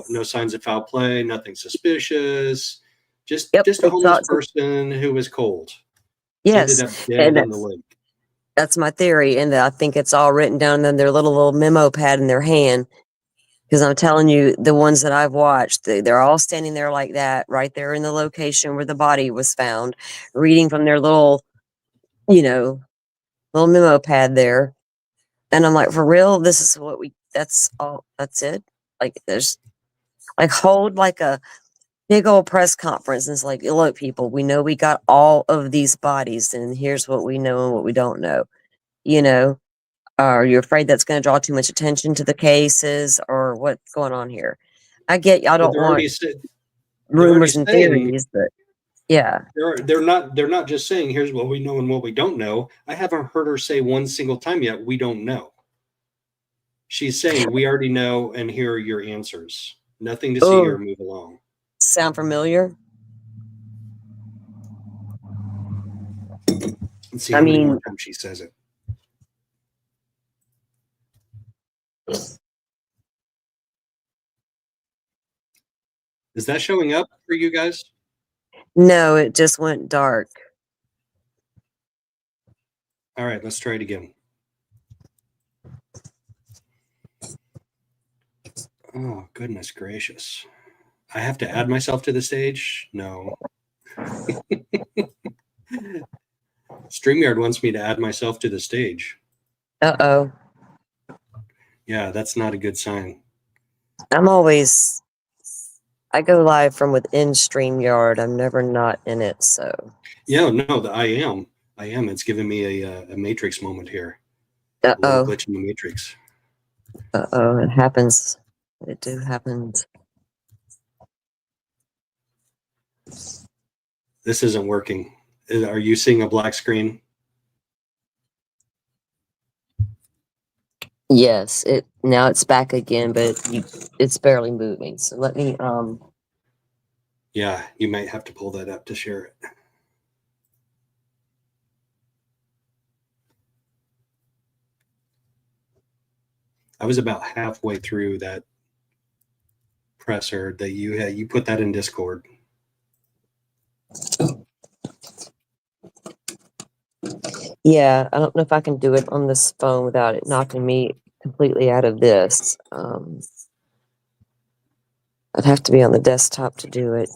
no signs of foul play, nothing suspicious, just a homeless person who was cold. Yes, ended up dead in the lake. That's my theory, and I think it's all written down in their little memo pad in their hand. Because I'm telling you, the ones that I've watched, they're all standing there like that, right there in the location where the body was found, reading from their little, little memo pad there. And I'm like, for real, this is what that's all, that's it. Like, there's like, hold like a big old press conference. And it's like, look, people, we know we got all of these bodies, and here's what we know and what we don't know. You know, are you afraid that's going to draw too much attention to the cases, or what's going on here? I get y'all But don't want rumors and saying theories, but yeah. they're not just saying here's what we know and what we don't know. I haven't heard her say one single time yet we don't know. She's saying we already know, and here are your answers. Nothing to see Oh, or move along. sound familiar? Let's see I how many more mean, times she says it. Is that showing up for you guys? no, it just went dark. All right, let's try it again. Oh, goodness gracious. I have to add myself to the stage? No. StreamYard wants me to add myself to the stage. Uh-oh. Yeah, that's not a good sign. I go live from within StreamYard. I'm never not in it, so. Yeah, no, I am. It's giving me a Matrix moment here. A little Uh-oh. glitch in the Matrix. Uh-oh, it happens. It do happens. This isn't working. Are you seeing a black screen? Yes, now it's back again, but it's barely moving. So let me Yeah, you might have to pull that up to share it. I was about halfway through that presser that you had. You put that in Discord. yeah, I don't know if I can do it on this phone without it knocking me completely out of this. I'd have to be on the desktop to do it.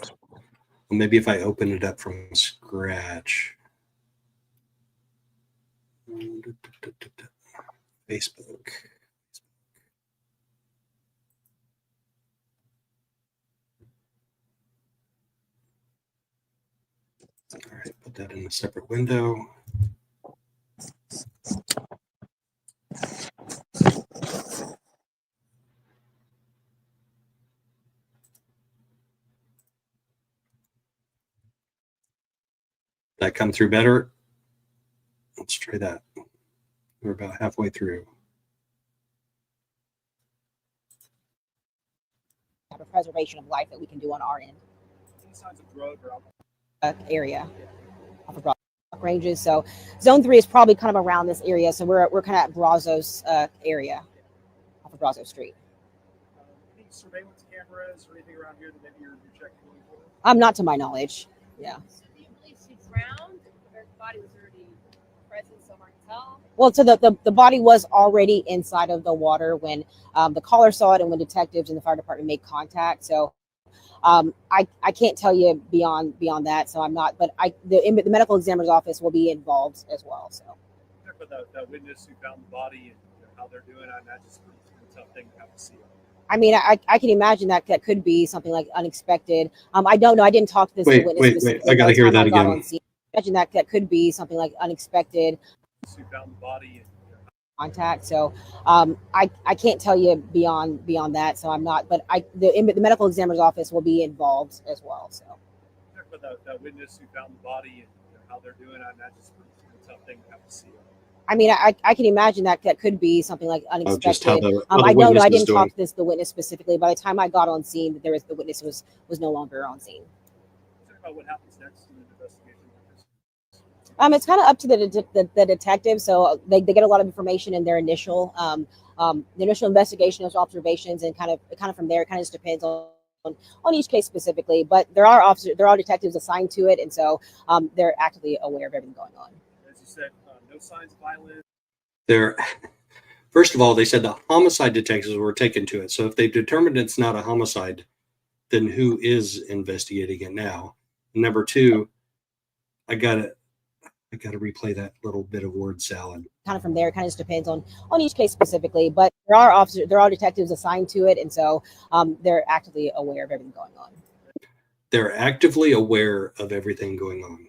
Well, maybe if I open it up from scratch. Facebook. All right, put that in a separate window. That come through better? Let's try that. We're about halfway through. Have a preservation of life that we can do on our end. Any signs of drug or alcohol? Area off of Brazos ranges. So zone 3 is probably kind of around this area. So we're kind of at Brazos area off of Brazos Street. Any surveillance cameras or anything around here that maybe you're checking for? Not to my knowledge. Yeah. She drowned, her body was already present, so hard to tell. Well, so the body was already inside of the water when the caller saw it and when detectives and the fire department made contact. So I can't tell you beyond that. So I'm not, but the medical examiner's office will be involved as well. So. But that witness who found the body and how they're doing, I imagine it's a tough thing to have to see. I mean, I can imagine that could be something like unexpected. I don't know. I didn't talk to this witness specifically. I got to hear that again. Imagine that could be something like unexpected. Who found the body and contact. So I can't tell you beyond that. So I'm not, but the medical examiner's office will be involved as well. So. But that witness who found the body and how they're doing, I imagine it's a tough thing to have to see. I mean, I can imagine that could be something like unexpected. Just how the I don't know. I didn't doing. talk to the witness specifically. By the time I got on scene, the witness was no longer on scene. Talk about what happens next in an investigation like this. It's kind of up to the detective. So they get a lot of information in their initial investigation, those observations, and kind of from there, it kind of just depends on each case specifically. But there are detectives assigned to it, and so they're actively aware of everything going on. As you said, no signs of violence. First of all, they said the homicide detectives were taken to it. So if they determined it's not a homicide, then who is investigating it now? Number two, I got I got to replay that little bit of word salad. Kind of from there, it kind of just depends on each case specifically. But there are officers, there are detectives assigned to it, and so they're actively aware of everything going on. They're actively aware of everything going on.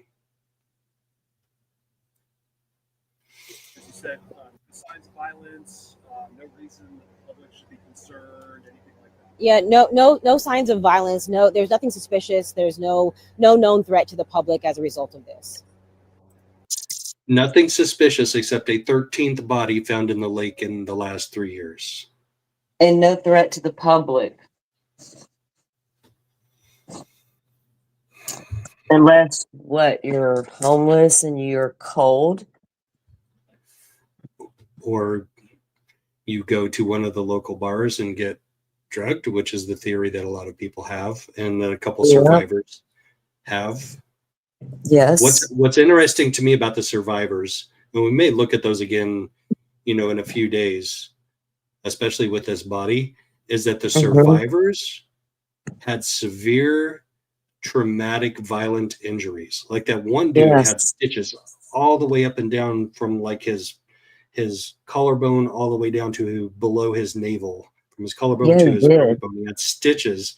As you said, signs of violence, no reason the public should be concerned, anything like that. Yeah, no signs of violence. No, there's nothing suspicious. There's no known threat to the public as a result of this. Nothing suspicious except a 13th body found in the lake in the last 3 years. And no threat to the public. Unless, what, you're homeless and you're cold? Or you go to one of the local bars and get drugged, which is the theory that a lot of people have, and that a couple survivors have. Yes. What's interesting to me about the survivors, and we may look at those again, in a few days, especially with this body, is that the survivors had severe traumatic violent injuries. Like that one dude had stitches all the way up and down from like his collarbone all the way down to below his navel, from his collarbone to his collarbone. He had stitches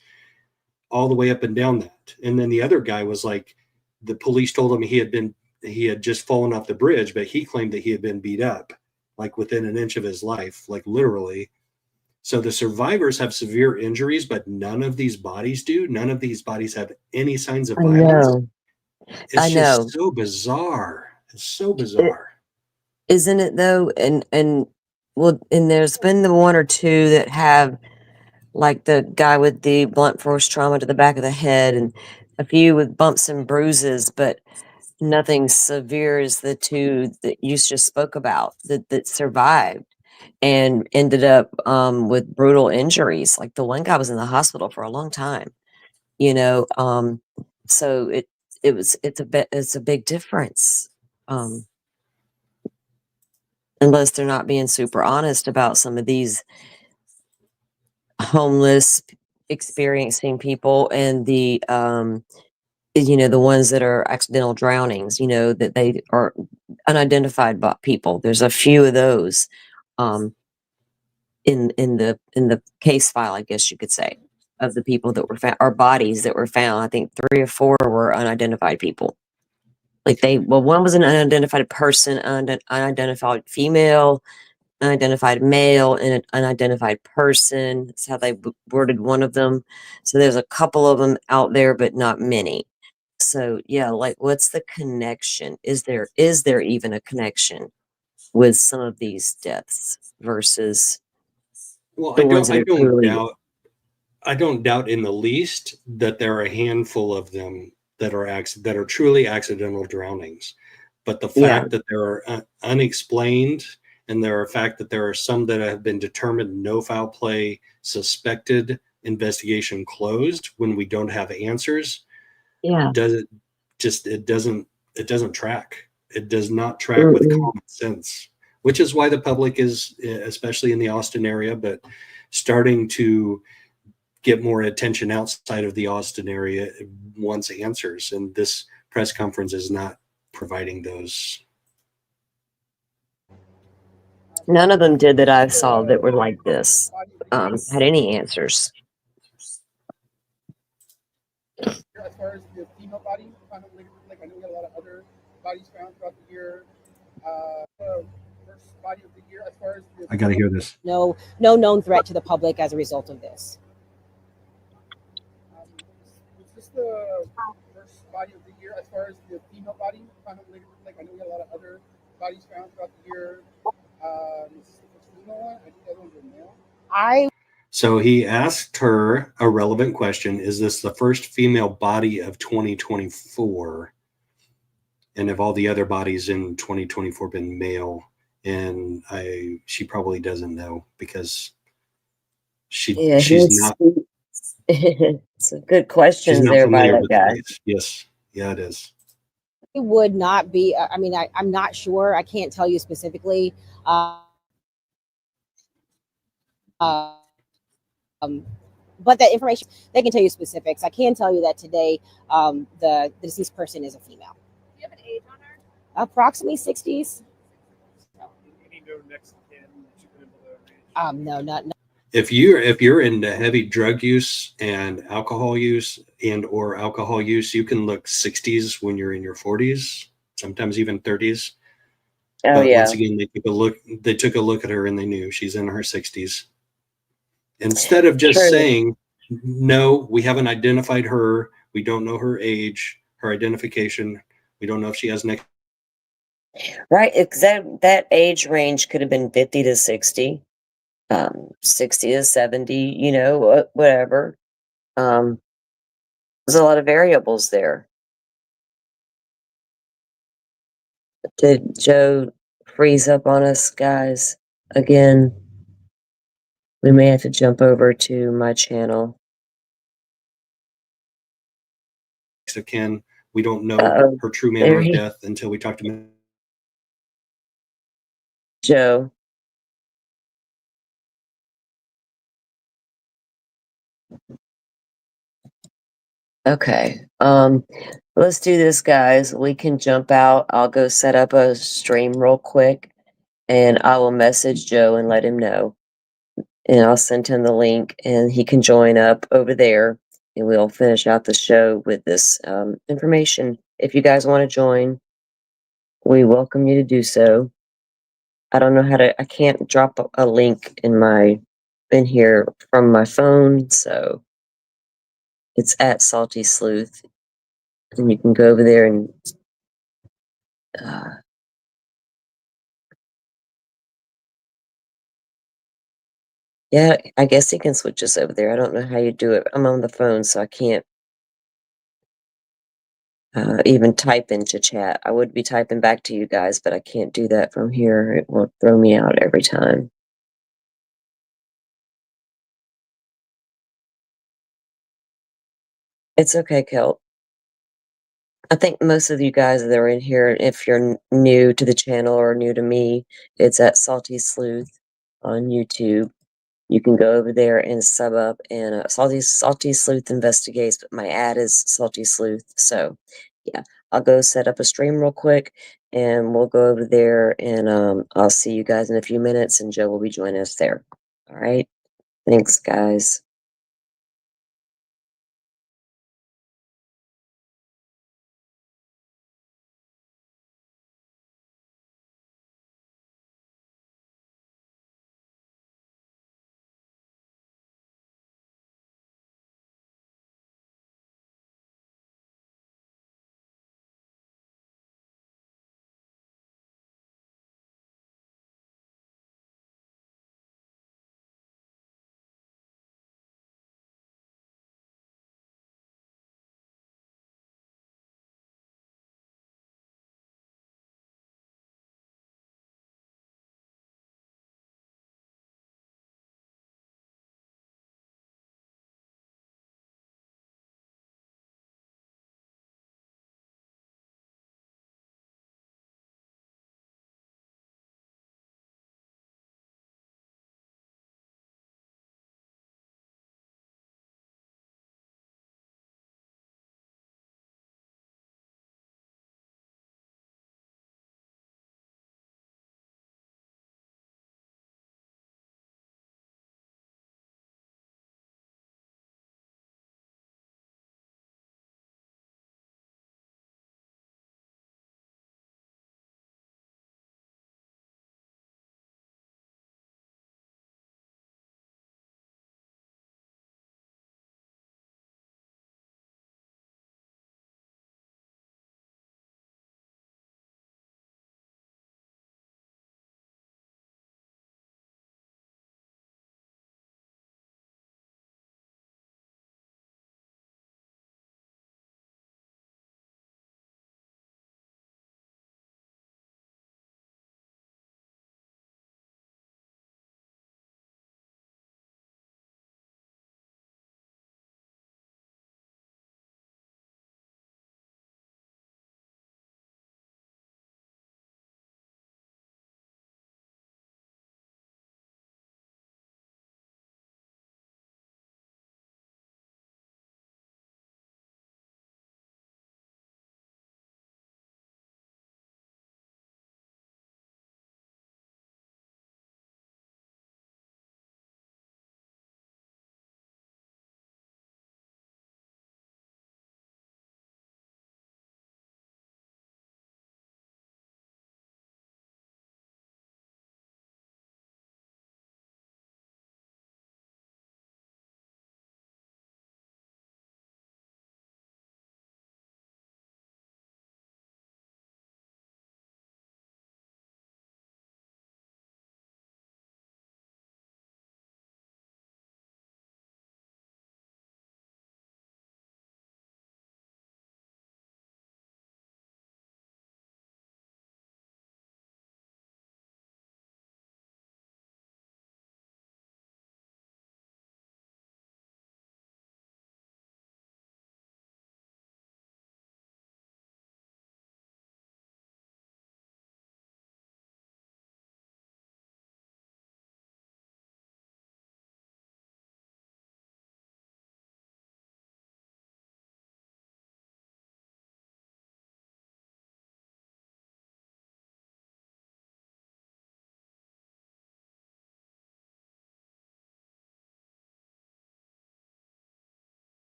all the way up and down that. And then the other guy was like, the police told him he had just fallen off the bridge, but he claimed that he had been beat up like within an inch of his life, like literally. So the survivors have severe injuries, but none of these bodies do. None of these bodies have any signs of violence. It's just so bizarre. It's so bizarre. Isn't it though? And there's been the one or two that have, like the guy with the blunt force trauma to the back of the head, and a few with bumps and bruises, but nothing severe as the two that you just spoke about that survived and ended up with brutal injuries. Like the one guy was in the hospital for a long time, so it's a big difference. Unless they're not being super honest about some of these homeless experiencing people and the the ones that are accidental drownings, that they are unidentified people. There's a few of those in the case file, I guess you could say, of the people that were found, or bodies that were found. I think 3 or 4 were unidentified people. Like one was an unidentified person, unidentified female, unidentified male, and an unidentified person. That's how they worded one of them. So there's a couple of them out there, but not many. So yeah, like what's the connection? Is there even a connection with some of these deaths versus I don't doubt in the least that there are a handful of them that are truly accidental drownings. But the fact that there are unexplained, and there are some that have been determined no foul play, suspected, investigation closed, when we don't have answers, it doesn't track. It does not track with common sense, which is why the public is, especially in the Austin area, but starting to get more attention outside of the Austin area, wants answers. And this press conference is not providing those. None of them did that I saw that were like this, had any answers. As far as the female body, I know we got a lot of other bodies found throughout the year. First body of the year, as far as I got to hear this. No known threat to the public as a result of this. Was this the first body of the year, as far as the female body? I know we got a lot of other bodies found throughout the year. Is this the first female one? I think the other ones were male. So he asked her a relevant question. Is this the first female body of 2024? And have all the other bodies in 2024 been male? And she probably doesn't know, because she's not. It's a good question there by that guy. Yes. Yeah, it is. It would not be. I'm not sure. I can't tell you specifically. But that information, they can tell you specifics. I can tell you that today, the deceased person is a female. Do you have an age on Approximately 60s. Any no next of kin that you've been able to reach? No, not If you're into heavy drug use and alcohol use you can look 60s when you're in your 40s, sometimes even 30s. Oh But yeah. once again, they took a look at her and they knew she's in her 60s. Instead of just True. saying, no, we haven't identified her, we don't know her age, her identification, we don't know if she has next. Right, that age range could have been 50 to 60, 60 to 70, you know, whatever. There's a lot of variables there. Did Joe freeze up on us, guys? Again, we may have to jump over to my channel. of kin. We don't know Uh-oh. her true manner There of he, death until we talk to him. Joe. Okay. Let's do this, guys. We can jump out. I'll go set up a stream real quick, and I will message Joe and let him know. And I'll send him the link, and he can join up over there, and we'll finish out the show with this information. If you guys want to join, we welcome you to do so. I don't know how to. I can't drop a link in here from my phone, so it's at Salty Sleuth, and you can go over there and. Yeah, I guess he can switch us over there. I don't know how you do it. I'm on the phone, so I can't even type into chat. I would be typing back to you guys, but I can't do that from here. It will throw me out every time. It's okay, Kelt. I think most of you guys that are in here, if you're new to the channel or new to me, it's at Salty Sleuth on YouTube. You can go over there and sub up, and Salty Sleuth investigates, but my ad is Salty Sleuth. So, yeah, I'll go set up a stream real quick, and we'll go over there, and I'll see you guys in a few minutes, and Joe will be joining us there. All right, thanks, guys.